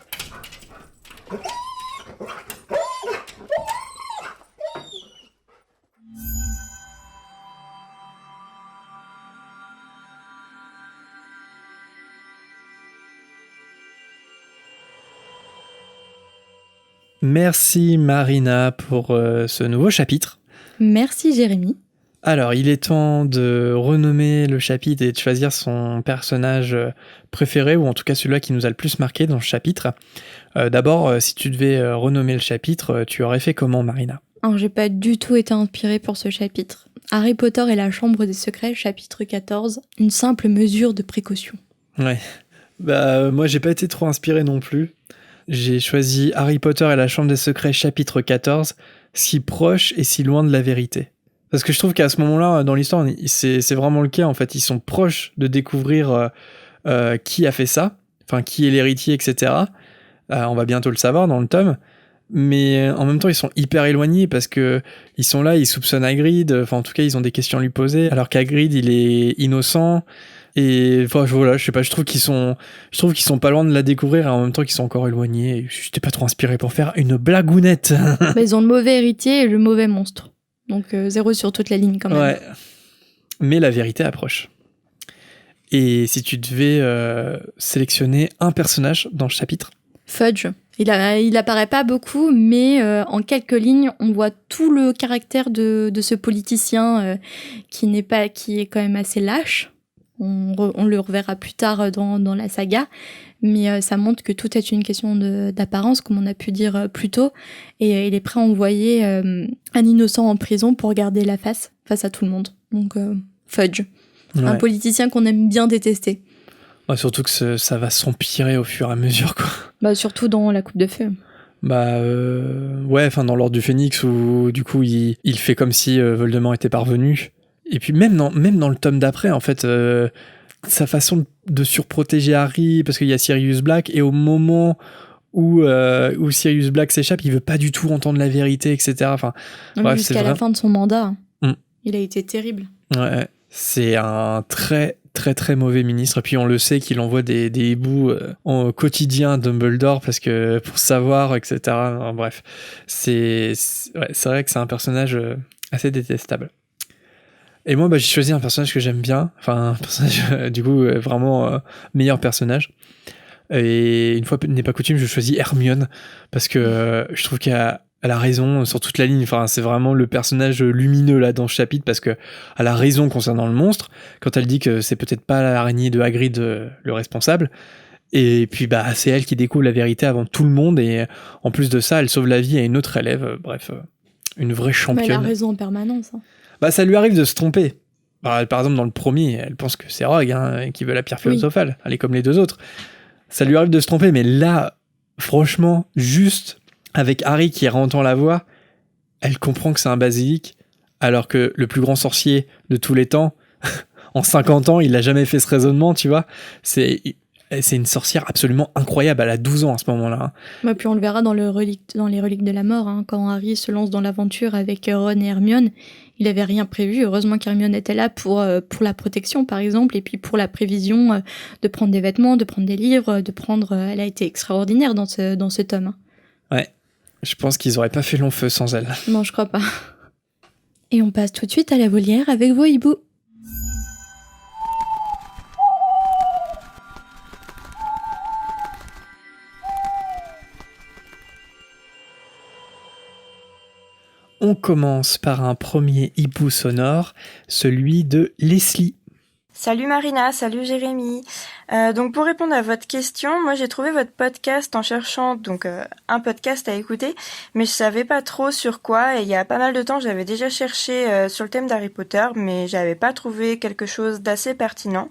Merci Marina pour ce nouveau chapitre. Merci Jérémy. Alors, il est temps de renommer le chapitre et de choisir son personnage préféré, ou en tout cas celui-là qui nous a le plus marqué dans le chapitre. D'abord, si tu devais renommer le chapitre, tu aurais fait comment, Marina ? Alors, j'ai pas du tout été inspirée pour ce chapitre. Harry Potter et la Chambre des Secrets, chapitre 14, une simple mesure de précaution. Ouais, moi j'ai pas été trop inspiré non plus. J'ai choisi Harry Potter et la Chambre des Secrets, chapitre 14, si proche et si loin de la vérité. Parce que je trouve qu'à ce moment-là, dans l'histoire, c'est vraiment le cas, en fait. Ils sont proches de découvrir qui a fait ça, enfin, qui est l'héritier, etc. On va bientôt le savoir dans le tome. Mais en même temps, ils sont hyper éloignés parce que ils sont là, ils soupçonnent Hagrid. Enfin, en tout cas, ils ont des questions à lui poser. Alors qu'Hagrid, il est innocent. Et enfin, voilà, je sais pas, je trouve qu'ils sont pas loin de la découvrir et en même temps qu'ils sont encore éloignés. Et j'étais pas trop inspiré pour faire une blagounette. Mais ils ont le mauvais héritier et le mauvais monstre. Donc 0 sur toute la ligne quand même. Ouais. Mais la vérité approche. Et si tu devais sélectionner un personnage dans le chapitre ? Fudge. Il apparaît pas beaucoup, mais en quelques lignes, on voit tout le caractère de ce politicien qui est quand même assez lâche. On le reverra plus tard dans la saga, mais ça montre que tout est une question d'apparence, comme on a pu dire plus tôt, et il est prêt à envoyer un innocent en prison pour garder la face à tout le monde. Donc Fudge, ouais. Un politicien qu'on aime bien détester. Ouais, surtout que ça va s'empirer au fur et à mesure, quoi. Surtout dans la Coupe de Feu. Ouais, enfin dans l'Ordre du Phénix, où du coup il fait comme si Voldemort était parvenu. Et puis même dans le tome d'après, en fait, sa façon de surprotéger Harry, parce qu'il y a Sirius Black, et au moment où Sirius Black s'échappe, il veut pas du tout entendre la vérité, etc. Enfin, bref, jusqu'à la fin de son mandat, il a été terrible. Ouais, c'est un très très très mauvais ministre, et puis on le sait qu'il envoie des hiboux en quotidien à Dumbledore parce que pour savoir, etc. Enfin, bref, c'est vrai que c'est un personnage assez détestable. Et moi, j'ai choisi un personnage que j'aime bien, enfin un personnage du coup vraiment meilleur personnage. Et une fois n'est pas coutume, je choisis Hermione parce que je trouve qu'elle a raison sur toute la ligne. Enfin, c'est vraiment le personnage lumineux là dans ce chapitre parce que elle a raison concernant le monstre quand elle dit que c'est peut-être pas l'araignée de Hagrid le responsable. Et puis c'est elle qui découvre la vérité avant tout le monde et en plus de ça, elle sauve la vie à une autre élève. Bref, une vraie championne. Elle a raison en permanence. Ça lui arrive de se tromper. Par exemple, dans le premier, elle pense que c'est Rogue qui veut la pierre philosophale. Elle est comme les deux autres. Ça lui arrive de se tromper, mais là, franchement, juste avec Harry qui entend la voix, elle comprend que c'est un basilic, alors que le plus grand sorcier de tous les temps, en 50 ans, il n'a jamais fait ce raisonnement, tu vois. Et c'est une sorcière absolument incroyable, elle a 12 ans à ce moment-là. Hein. Bah, puis on le verra dans les reliques de la mort, hein, quand Harry se lance dans l'aventure avec Ron et Hermione. Il n'avait rien prévu. Heureusement qu'Hermione était là pour la protection, par exemple, et puis pour la prévision de prendre des vêtements, de prendre des livres, elle a été extraordinaire dans ce tome. Hein. Ouais, je pense qu'ils auraient pas fait long feu sans elle. Non, je crois pas. Et on passe tout de suite à la volière avec vos hiboux. On commence par un premier hibou sonore, celui de Leslie. Salut Marina, salut Jérémy. Donc pour répondre à votre question, moi j'ai trouvé votre podcast en cherchant un podcast à écouter, mais je savais pas trop sur quoi et il y a pas mal de temps j'avais déjà cherché sur le thème d'Harry Potter, mais j'avais pas trouvé quelque chose d'assez pertinent.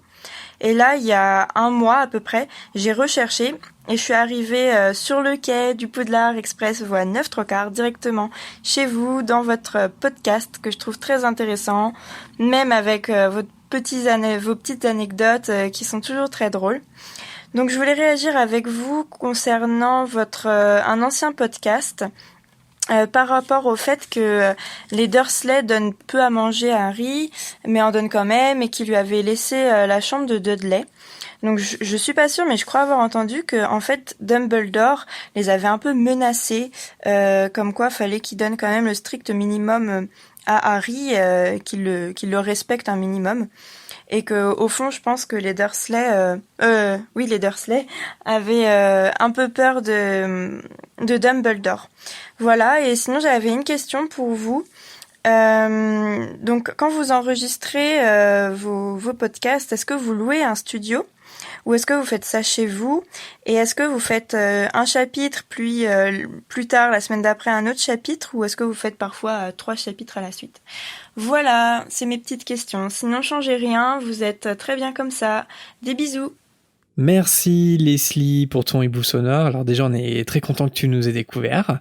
Et là, il y a un mois à peu près, j'ai recherché et je suis arrivée sur le quai du Poudlard Express voie 9/3 directement chez vous dans votre podcast que je trouve très intéressant, même avec vos petites anecdotes qui sont toujours très drôles. Donc je voulais réagir avec vous concernant un ancien podcast par rapport au fait que les Dursley donnent peu à manger à Harry, mais en donnent quand même, et qu'ils lui avaient laissé la chambre de Dudley. Donc je suis pas sûre, mais je crois avoir entendu que en fait Dumbledore les avait un peu menacés, comme quoi fallait qu'il donne quand même le strict minimum à Harry, qu'il le respecte un minimum. Et que au fond, je pense que les Dursley avaient un peu peur de Dumbledore. Voilà. Et sinon, j'avais une question pour vous. Donc, quand vous enregistrez vos podcasts, est-ce que vous louez un studio ou est-ce que vous faites ça chez vous? Et est-ce que vous faites un chapitre, puis plus tard, la semaine d'après, un autre chapitre, ou est-ce que vous faites parfois 3 chapitres à la suite? Voilà, c'est mes petites questions. Sinon, changez rien, vous êtes très bien comme ça. Des bisous. Merci Leslie pour ton hibou sonore. Alors déjà, on est très content que tu nous aies découvert.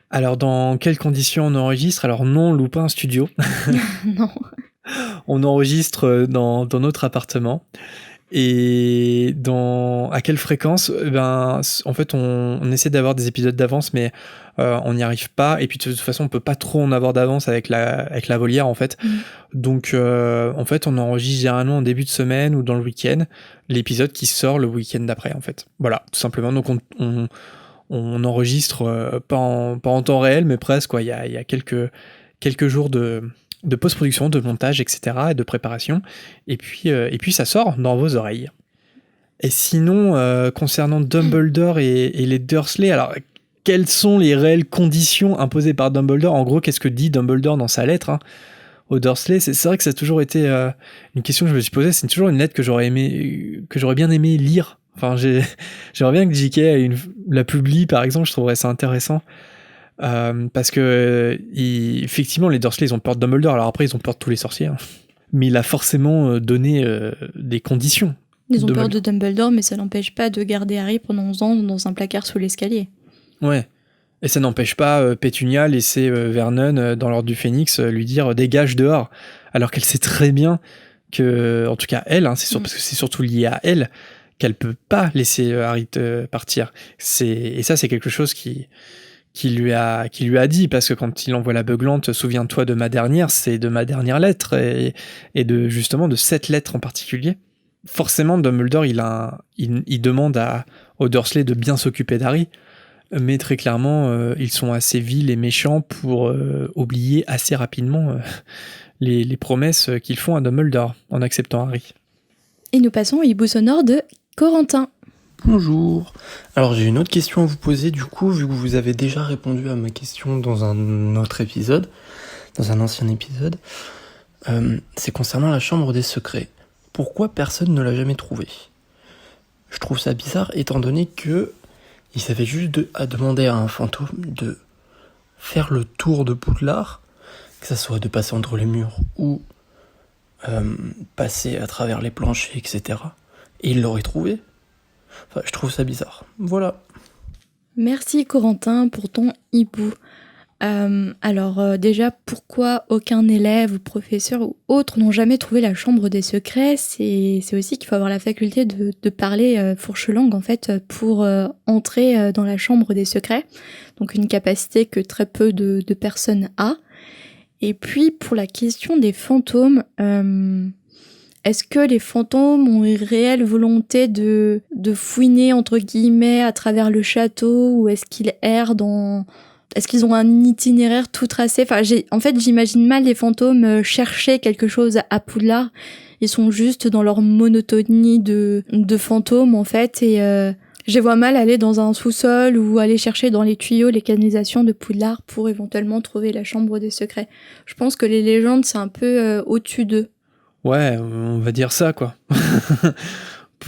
Alors, dans quelles conditions on enregistre? Alors non, on loue pas un studio. Non. On enregistre dans notre appartement. Et à quelle fréquence? En fait, on essaie d'avoir des épisodes d'avance, mais on n'y arrive pas. Et puis de toute façon, on peut pas trop en avoir d'avance avec la volière, en fait. Donc, en fait, on enregistre généralement en début de semaine ou dans le week-end l'épisode qui sort le week-end d'après, en fait. Voilà, tout simplement. Donc, on enregistre pas en temps réel, mais presque, quoi. Il y a quelques jours de post-production, de montage, etc., et de préparation, et puis ça sort dans vos oreilles. Et sinon, concernant Dumbledore et les Dursley, alors quelles sont les réelles conditions imposées par Dumbledore? En gros, qu'est-ce que dit Dumbledore dans sa lettre aux Dursley? C'est vrai que ça a toujours été une question que je me suis posée. C'est toujours une lettre que j'aurais bien aimé lire. Enfin, j'aimerais bien que J.K. la publie, par exemple. Je trouverais ça intéressant. Parce que effectivement les Dursley ils ont peur de Dumbledore, alors après ils ont peur de tous les sorciers, hein. Mais il a forcément donné des conditions. Ils ont peur de Dumbledore, mais ça n'empêche pas de garder Harry pendant 11 ans dans un placard sous l'escalier. Ouais, et ça n'empêche pas Pétunia laisser Vernon dans l'ordre du Phénix lui dire dégage dehors, alors qu'elle sait très bien que, en tout cas elle, hein, parce que c'est surtout lié à elle, qu'elle peut pas laisser Harry partir. Et ça c'est quelque chose qui lui a dit, parce que quand il envoie la beuglante, souviens-toi de ma dernière, c'est de ma dernière lettre, et de justement de cette lettre en particulier. Forcément, Dumbledore, il demande aux Dursley de bien s'occuper d'Harry, mais très clairement, ils sont assez vils et méchants pour oublier assez rapidement les promesses qu'ils font à Dumbledore en acceptant Harry. Et nous passons au hibou sonore de Corentin. Bonjour. Alors j'ai une autre question à vous poser du coup, vu que vous avez déjà répondu à ma question dans un autre épisode, dans un ancien épisode. C'est concernant la chambre des secrets. Pourquoi personne ne l'a jamais trouvée? Je trouve ça bizarre étant donné que ils avaient juste à demander à un fantôme de faire le tour de Poudlard, que ça soit de passer entre les murs ou passer à travers les planchers, etc. Et il l'aurait trouvé. Enfin, je trouve ça bizarre. Voilà. Merci Corentin pour ton hibou. Déjà, pourquoi aucun élève ou professeur ou autre n'ont jamais trouvé la chambre des secrets? C'est aussi qu'il faut avoir la faculté de parler fourche langue en fait pour entrer dans la chambre des secrets. Donc une capacité que très peu de personnes a. Et puis pour la question des fantômes, est-ce que les fantômes ont une réelle volonté de fouiner entre guillemets à travers le château, ou est-ce qu'ils errent est-ce qu'ils ont un itinéraire tout tracé? Enfin, j'imagine mal les fantômes chercher quelque chose à Poudlard. Ils sont juste dans leur monotonie de fantômes, en fait, et je les vois mal aller dans un sous-sol ou aller chercher dans les tuyaux les canalisations de Poudlard pour éventuellement trouver la chambre des secrets. Je pense que les légendes, c'est un peu au-dessus d'eux. Ouais, on va dire ça, quoi.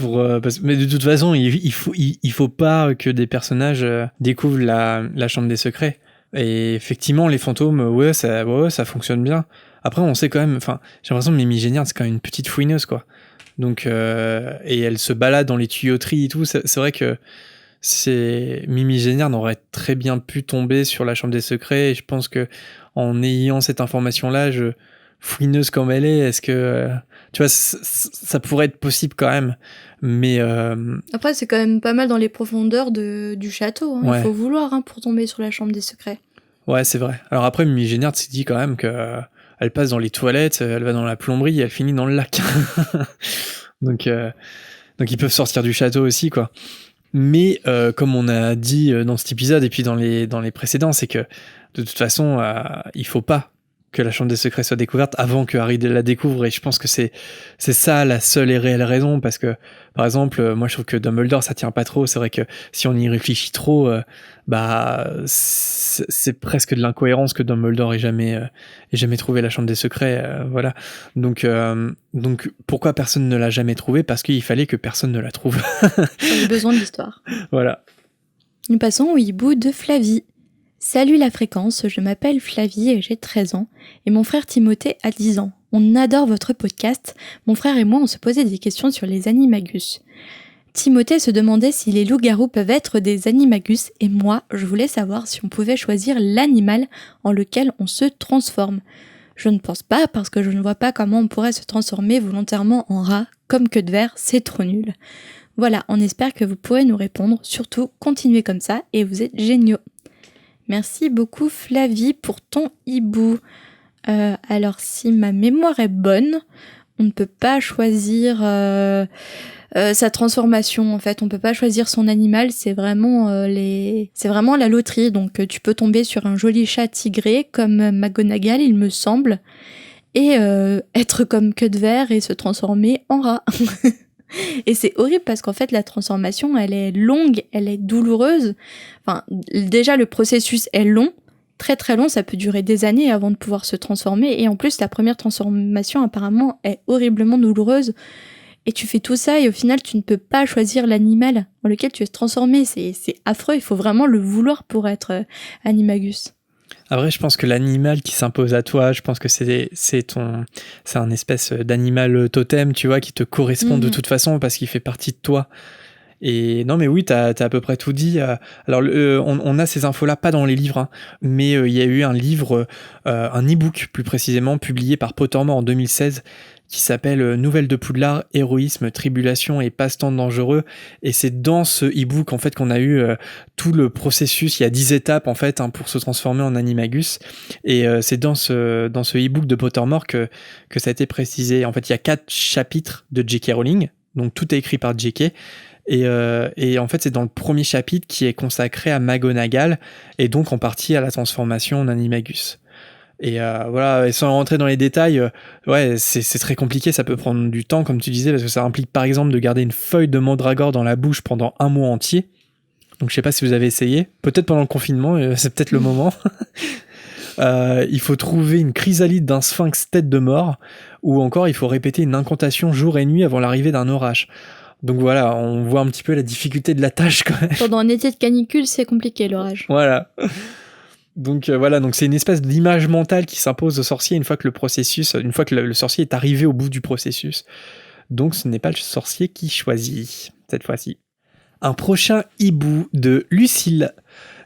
Mais de toute façon, il faut pas que des personnages découvrent la chambre des secrets. Et effectivement, les fantômes, ça fonctionne bien. Après, on sait quand même, j'ai l'impression que Mimi Géniard, c'est quand même une petite fouineuse, quoi. Donc, et elle se balade dans les tuyauteries et tout. C'est vrai que Mimi Géniard aurait très bien pu tomber sur la chambre des secrets. Et je pense que en ayant cette information-là, fouineuse comme elle est, est-ce que tu vois, ça pourrait être possible quand même, mais après c'est quand même pas mal dans les profondeurs du château, hein. Ouais. Il faut vouloir pour tomber sur la chambre des secrets. Ouais, c'est vrai. Alors après, Mimi Géniard s'est dit quand même que elle passe dans les toilettes, elle va dans la plomberie et elle finit dans le lac. donc ils peuvent sortir du château aussi, quoi. Mais comme on a dit dans cet épisode et puis dans les précédents, c'est que de toute façon il faut pas que la chambre des secrets soit découverte avant que Harry la découvre, et je pense que c'est ça la seule et réelle raison, parce que par exemple moi je trouve que Dumbledore ça tient pas trop. C'est vrai que si on y réfléchit trop, c'est presque de l'incohérence que Dumbledore ait jamais trouvé la chambre des secrets, voilà. Donc pourquoi personne ne l'a jamais trouvé? Parce qu'il fallait que personne ne la trouve. On a besoin de l'histoire. Voilà. Nous passons au hibou de Flavie. Salut la fréquence, je m'appelle Flavie et j'ai 13 ans, et mon frère Timothée a 10 ans. On adore votre podcast, mon frère et moi on se posait des questions sur les animagus. Timothée se demandait si les loups-garous peuvent être des animagus, et moi je voulais savoir si on pouvait choisir l'animal en lequel on se transforme. Je ne pense pas, parce que je ne vois pas comment on pourrait se transformer volontairement en rat, comme queue de verre, c'est trop nul. Voilà, on espère que vous pourrez nous répondre, surtout continuez comme ça, et vous êtes géniaux. Merci beaucoup Flavie pour ton hibou. Alors si ma mémoire est bonne, on ne peut pas choisir sa transformation en fait. On peut pas choisir son animal, c'est vraiment la loterie. Donc tu peux tomber sur un joli chat tigré comme McGonagall il me semble, et être comme queue de verre et se transformer en rat. Et c'est horrible parce qu'en fait la transformation elle est longue, elle est douloureuse. Enfin déjà le processus est long, très très long, ça peut durer des années avant de pouvoir se transformer, et en plus la première transformation apparemment est horriblement douloureuse, et tu fais tout ça et au final tu ne peux pas choisir l'animal dans lequel tu es transformé. C'est affreux, il faut vraiment le vouloir pour être animagus. Après, je pense que l'animal qui s'impose à toi, je pense que c'est un espèce d'animal totem, tu vois, qui te correspond de toute façon parce qu'il fait partie de toi. Et non, mais oui, t'as à peu près tout dit. Alors, on a ces infos-là, pas dans les livres, hein, mais il y a eu un livre, un e-book plus précisément, publié par Pottermore en 2016, qui s'appelle Nouvelles de Poudlard, héroïsme, tribulation et passe-temps dangereux. Et c'est dans ce e-book en fait qu'on a eu tout le processus. Il y a 10 étapes en fait pour se transformer en animagus. Et c'est dans ce e-book de Pottermore que ça a été précisé. En fait, il y a 4 chapitres de J.K. Rowling, donc tout est écrit par J.K. Et en fait, c'est dans le premier chapitre qui est consacré à McGonagall et donc en partie à la transformation en animagus. Et voilà, et sans rentrer dans les détails, ouais, c'est très compliqué, ça peut prendre du temps, comme tu disais, parce que ça implique par exemple de garder une feuille de mandragore dans la bouche pendant un mois entier. Donc je sais pas si vous avez essayé, peut-être pendant le confinement, c'est peut-être le moment. Il faut trouver une chrysalide d'un sphinx tête de mort, ou encore il faut répéter une incantation jour et nuit avant l'arrivée d'un orage. Donc voilà, on voit un petit peu la difficulté de la tâche quand même. Pendant un été de canicule, c'est compliqué l'orage. Voilà. Donc voilà, donc c'est une espèce d'image mentale qui s'impose au sorcier une fois que le sorcier est arrivé au bout du processus. Donc ce n'est pas le sorcier qui choisit cette fois-ci. Un prochain hibou de Lucille.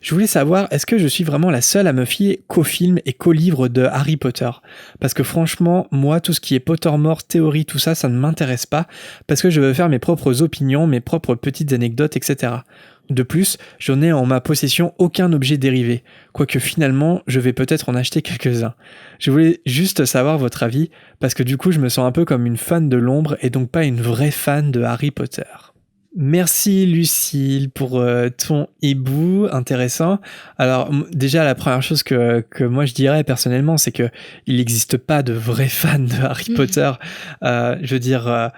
Je voulais savoir, est-ce que je suis vraiment la seule à me fier qu'aux films et qu'aux livres de Harry Potter ? Parce que franchement, moi, tout ce qui est Pottermore, théorie, tout ça, ça ne m'intéresse pas, parce que je veux faire mes propres opinions, mes propres petites anecdotes, etc. De plus, je n'ai en ma possession aucun objet dérivé, quoique finalement, je vais peut-être en acheter quelques-uns. Je voulais juste savoir votre avis, parce que du coup, je me sens un peu comme une fan de l'ombre, et donc pas une vraie fan de Harry Potter. Merci Lucille pour ton hibou intéressant. Alors déjà la première chose que moi je dirais personnellement, c'est que il n'existe pas de vrais fans de Harry Potter. Je veux dire,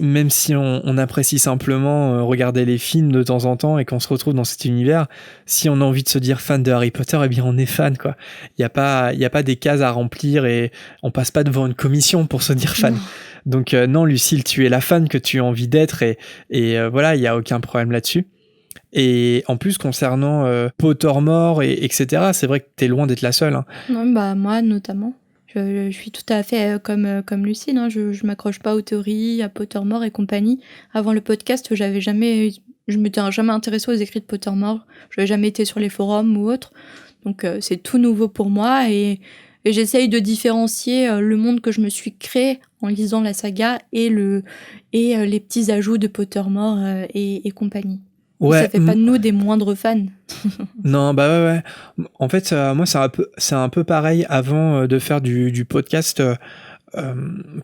même si on apprécie simplement regarder les films de temps en temps et qu'on se retrouve dans cet univers, si on a envie de se dire fan de Harry Potter, eh bien on est fan quoi. Il y a pas des cases à remplir et on passe pas devant une commission pour se dire fan. Donc non Lucille, tu es la fan que tu as envie d'être et voilà, il y a aucun problème là-dessus. Et en plus concernant Pottermore et etc, c'est vrai que t'es loin d'être la seule. Hein. Non, bah moi notamment. Je suis tout à fait comme Lucille, hein. Je m'accroche pas aux théories, à Pottermore et compagnie. Avant le podcast, je m'étais jamais intéressée aux écrits de Pottermore. Je n'avais jamais été sur les forums ou autre. Donc c'est tout nouveau pour moi et j'essaye de différencier le monde que je me suis créé en lisant la saga et les petits ajouts de Pottermore et compagnie. Ouais, ça fait pas de nous des moindres fans. Non, bah ouais. En fait, moi, c'est un peu pareil avant de faire du podcast.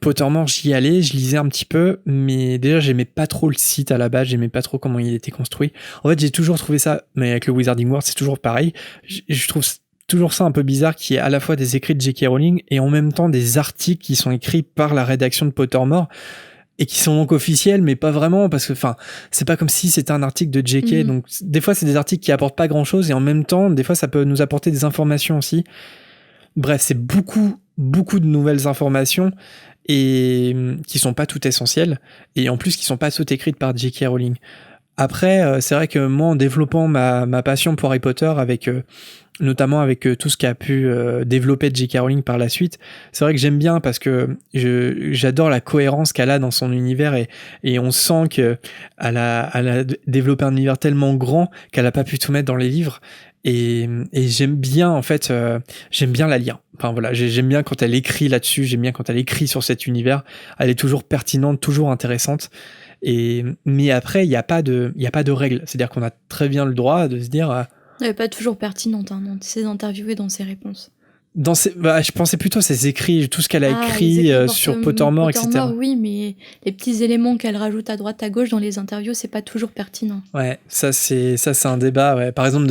Pottermore, j'y allais, je lisais un petit peu, mais déjà, j'aimais pas trop le site à la base, j'aimais pas trop comment il était construit. En fait, j'ai toujours trouvé ça, mais avec le Wizarding World, c'est toujours pareil. Je trouve toujours ça un peu bizarre qu'il y ait à la fois des écrits de J.K. Rowling et en même temps des articles qui sont écrits par la rédaction de Pottermore. Et qui sont donc officiels, mais pas vraiment, parce que, c'est pas comme si c'était un article de JK, donc des fois c'est des articles qui apportent pas grand chose, et en même temps, des fois ça peut nous apporter des informations aussi. Bref, c'est beaucoup de nouvelles informations, et qui sont pas toutes essentielles, et en plus qui sont pas toutes écrites par J.K. Rowling. Après, c'est vrai que moi, en développant ma passion pour Harry Potter, notamment avec tout ce qu'a pu développer J.K. Rowling par la suite, c'est vrai que j'aime bien parce que j'adore la cohérence qu'elle a dans son univers et on sent qu'elle a développé un univers tellement grand qu'elle a pas pu tout mettre dans les livres et j'aime bien en fait j'aime bien la lire. Enfin voilà, j'aime bien quand elle écrit là-dessus, j'aime bien quand elle écrit sur cet univers, elle est toujours pertinente, toujours intéressante. Mais après il y a pas de règles, c'est-à-dire qu'on a très bien le droit de se dire elle n'est pas toujours pertinente dans ses interviews et dans ses réponses. Je pensais plutôt à ses écrits, tout ce qu'elle a écrit sur Pottermore, etc. Oui, mais les petits éléments qu'elle rajoute à droite à gauche dans les interviews, c'est pas toujours pertinent. Ouais, ça c'est un débat. Ouais. Par exemple,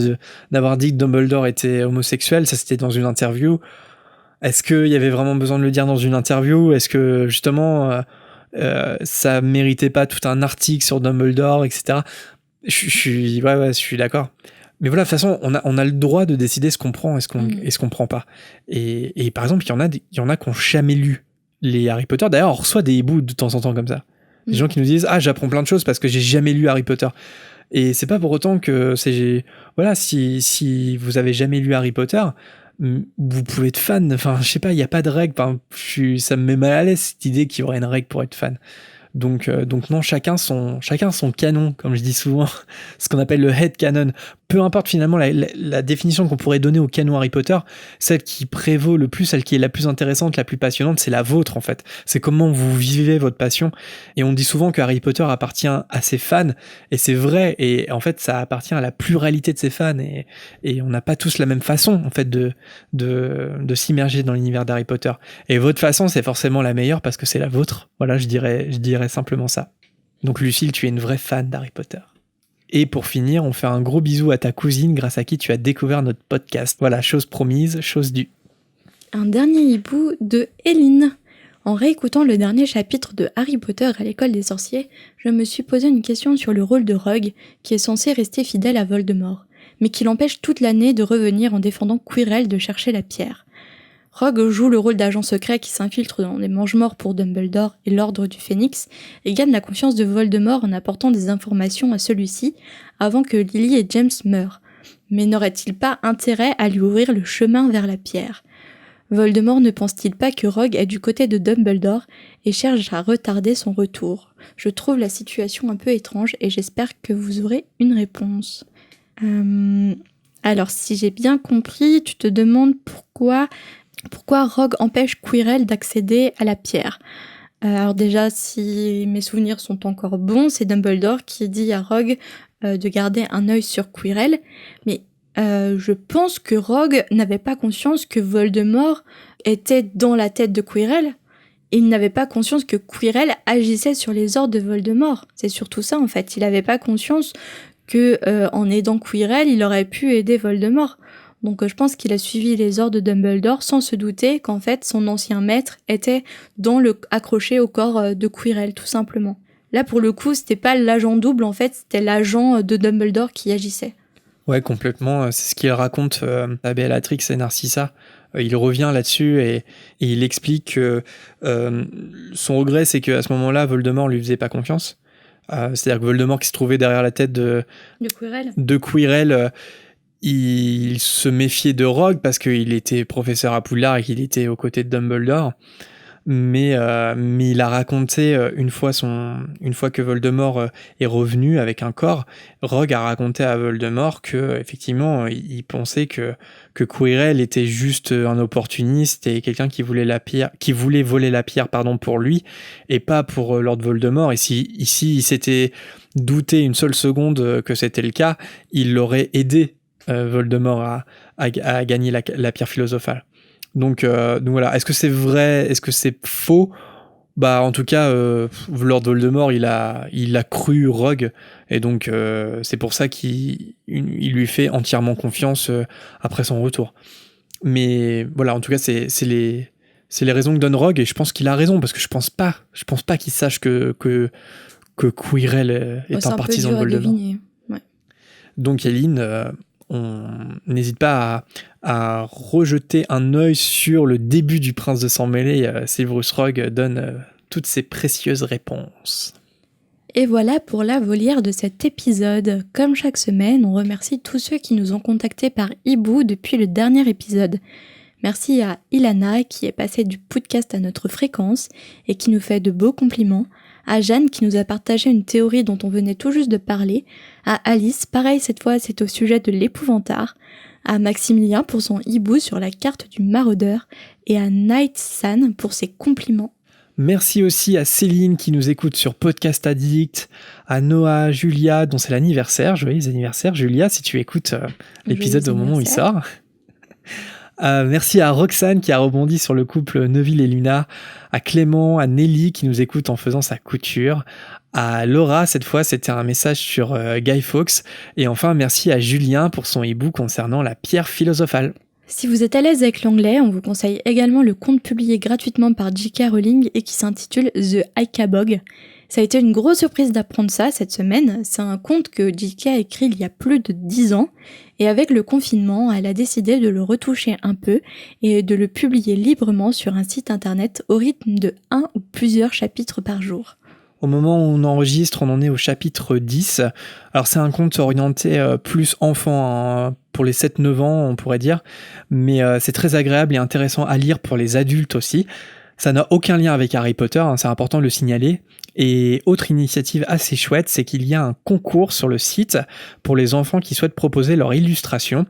d'avoir dit que Dumbledore était homosexuel, ça c'était dans une interview. Est-ce qu'il y avait vraiment besoin de le dire dans une interview ? Est-ce que justement ça méritait pas tout un article sur Dumbledore, etc. Je suis d'accord. Mais voilà, de toute façon, on a le droit de décider ce qu'on prend et ce qu'on prend pas. Et par exemple, il y en a qui n'ont jamais lu les Harry Potter. D'ailleurs, on reçoit des hiboux de temps en temps comme ça. Des gens qui nous disent « Ah, j'apprends plein de choses parce que j'ai jamais lu Harry Potter. » Et c'est pas pour autant que c'est... Voilà, si vous avez jamais lu Harry Potter, vous pouvez être fan. Enfin, je sais pas, il n'y a pas de règle. Enfin, ça me met mal à l'aise cette idée qu'il y aurait une règle pour être fan. Donc non, chacun son canon, comme je dis souvent, ce qu'on appelle le head canon. Peu importe finalement la définition qu'on pourrait donner au canon Harry Potter, celle qui prévaut le plus, celle qui est la plus intéressante, la plus passionnante, c'est la vôtre en fait. C'est comment vous vivez votre passion. Et on dit souvent que Harry Potter appartient à ses fans, et c'est vrai, et en fait ça appartient à la pluralité de ses fans, et on n'a pas tous la même façon en fait de s'immerger dans l'univers d'Harry Potter. Et votre façon, c'est forcément la meilleure parce que c'est la vôtre. Voilà, je dirais simplement ça. Donc Lucille, tu es une vraie fan d'Harry Potter. Et pour finir, on fait un gros bisou à ta cousine grâce à qui tu as découvert notre podcast. Voilà, chose promise, chose due. Un dernier hibou de Eline. En réécoutant le dernier chapitre de Harry Potter à l'école des sorciers, je me suis posé une question sur le rôle de Rogue, qui est censé rester fidèle à Voldemort, mais qui l'empêche toute l'année de revenir en défendant Quirrell de chercher la pierre. Rogue joue le rôle d'agent secret qui s'infiltre dans les mange-morts pour Dumbledore et l'Ordre du Phénix et gagne la confiance de Voldemort en apportant des informations à celui-ci avant que Lily et James meurent. Mais n'aurait-il pas intérêt à lui ouvrir le chemin vers la pierre ? Voldemort ne pense-t-il pas que Rogue est du côté de Dumbledore et cherche à retarder son retour ? Je trouve la situation un peu étrange et j'espère que vous aurez une réponse. Alors, si j'ai bien compris, tu te demandes pourquoi Rogue empêche Quirrell d'accéder à la pierre. Alors déjà, si mes souvenirs sont encore bons, c'est Dumbledore qui dit à Rogue de garder un œil sur Quirrell, mais je pense que Rogue n'avait pas conscience que Voldemort était dans la tête de Quirrell. Il n'avait pas conscience que Quirrell agissait sur les ordres de Voldemort. C'est surtout ça en fait. Il n'avait pas conscience que en aidant Quirrell, il aurait pu aider Voldemort. Donc je pense qu'il a suivi les ordres de Dumbledore sans se douter qu'en fait son ancien maître était accroché au corps de Quirrell, tout simplement. Là pour le coup, c'était pas l'agent double en fait, c'était l'agent de Dumbledore qui agissait. Ouais, complètement. C'est ce qu'il raconte à Bellatrix et Narcissa. Il revient là-dessus et il explique que son regret, c'est qu'à ce moment-là, Voldemort lui faisait pas confiance. C'est-à-dire que Voldemort qui se trouvait derrière la tête de Quirrell, il se méfiait de Rogue parce qu'il était professeur à Poudlard et qu'il était aux côtés de Dumbledore. Mais il a raconté une fois que Voldemort est revenu avec un corps, Rogue a raconté à Voldemort que effectivement il pensait que Quirrell était juste un opportuniste et quelqu'un qui voulait voler la pierre pour lui et pas pour Lord Voldemort. Et si il s'était douté une seule seconde que c'était le cas, il l'aurait aidé Voldemort à gagner la pierre philosophale. Donc voilà, est-ce que c'est vrai, est-ce que c'est faux ? En tout cas, Lord Voldemort, il a cru Rogue, et donc c'est pour ça qu'il lui fait entièrement confiance après son retour. Mais voilà, en tout cas, c'est les raisons que donne Rogue, et je pense qu'il a raison, parce que je pense pas qu'il sache que Quirrell est un partisan de Voldemort. Ouais. Donc Éline, on n'hésite pas à rejeter un œil sur le début du Prince de Sang Mêlé. Severus Rogue donne toutes ses précieuses réponses. Et voilà pour la volière de cet épisode. Comme chaque semaine, on remercie tous ceux qui nous ont contactés par hibou depuis le dernier épisode. Merci à Ilana qui est passée du podcast à notre fréquence et qui nous fait de beaux compliments, à Jeanne qui nous a partagé une théorie dont on venait tout juste de parler, à Alice, pareil cette fois c'est au sujet de l'épouvantard, à Maximilien pour son hibou sur la carte du maraudeur et à Night San pour ses compliments. Merci aussi à Céline qui nous écoute sur Podcast Addict, à Noah, Julia dont c'est l'anniversaire, joyeux anniversaire Julia si tu écoutes l'épisode au moment où il sort. Merci à Roxane qui a rebondi sur le couple Neville et Luna, à Clément, à Nelly qui nous écoute en faisant sa couture, à Laura, cette fois c'était un message sur Guy Fawkes, et enfin merci à Julien pour son hibou concernant la pierre philosophale. Si vous êtes à l'aise avec l'anglais, on vous conseille également le conte publié gratuitement par J.K. Rowling et qui s'intitule The Icabog. Ça a été une grosse surprise d'apprendre ça cette semaine. C'est un conte que J.K. a écrit il y a plus de 10 ans et avec le confinement, elle a décidé de le retoucher un peu et de le publier librement sur un site internet au rythme de 1 ou plusieurs chapitres par jour. Au moment où on enregistre, on en est au chapitre 10. Alors c'est un conte orienté plus enfant, pour les 7-9 ans on pourrait dire, mais c'est très agréable et intéressant à lire pour les adultes aussi. Ça n'a aucun lien avec Harry Potter, c'est important de le signaler. Et autre initiative assez chouette, c'est qu'il y a un concours sur le site pour les enfants qui souhaitent proposer leur illustration.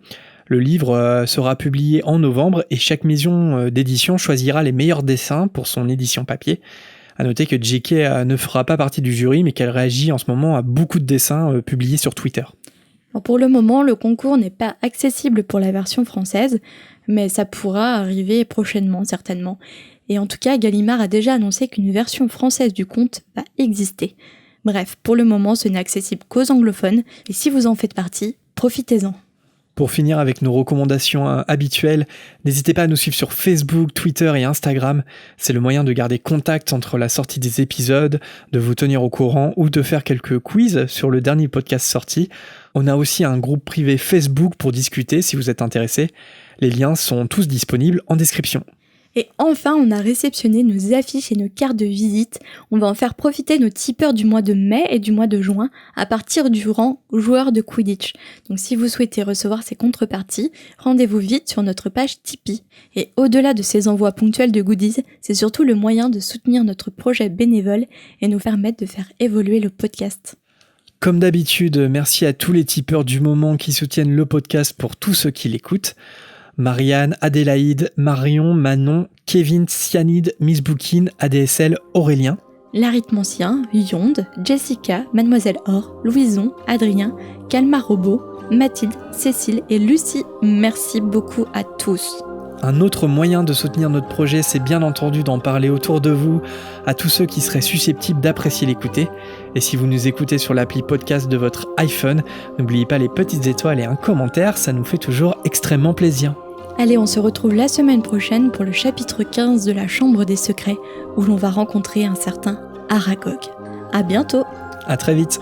Le livre sera publié en novembre et chaque maison d'édition choisira les meilleurs dessins pour son édition papier. À noter que J.K. ne fera pas partie du jury, mais qu'elle réagit en ce moment à beaucoup de dessins publiés sur Twitter. Alors pour le moment, le concours n'est pas accessible pour la version française, mais ça pourra arriver prochainement, certainement. Et en tout cas, Gallimard a déjà annoncé qu'une version française du conte va exister. Bref, pour le moment, ce n'est accessible qu'aux anglophones, et si vous en faites partie, profitez-en. Pour finir avec nos recommandations habituelles, n'hésitez pas à nous suivre sur Facebook, Twitter et Instagram. C'est le moyen de garder contact entre la sortie des épisodes, de vous tenir au courant ou de faire quelques quiz sur le dernier podcast sorti. On a aussi un groupe privé Facebook pour discuter si vous êtes intéressé. Les liens sont tous disponibles en description. Et enfin, on a réceptionné nos affiches et nos cartes de visite. On va en faire profiter nos tipeurs du mois de mai et du mois de juin à partir du rang joueur de Quidditch. Donc si vous souhaitez recevoir ces contreparties, rendez-vous vite sur notre page Tipeee. Et au-delà de ces envois ponctuels de goodies, c'est surtout le moyen de soutenir notre projet bénévole et nous permettre de faire évoluer le podcast. Comme d'habitude, merci à tous les tipeurs du moment qui soutiennent le podcast pour tous ceux qui l'écoutent. Marianne, Adélaïde, Marion, Manon, Kevin, Cyanide, Miss Bookin, ADSL, Aurélien. L'arithmancien, Yonde, Jessica, Mademoiselle Or, Louison, Adrien, Calma Robot, Mathilde, Cécile et Lucie. Merci beaucoup à tous. Un autre moyen de soutenir notre projet, c'est bien entendu d'en parler autour de vous, à tous ceux qui seraient susceptibles d'apprécier l'écouter. Et si vous nous écoutez sur l'appli podcast de votre iPhone, n'oubliez pas les petites étoiles et un commentaire, ça nous fait toujours extrêmement plaisir. Allez, on se retrouve la semaine prochaine pour le chapitre 15 de la Chambre des Secrets, où l'on va rencontrer un certain Aragog. À bientôt. À très vite.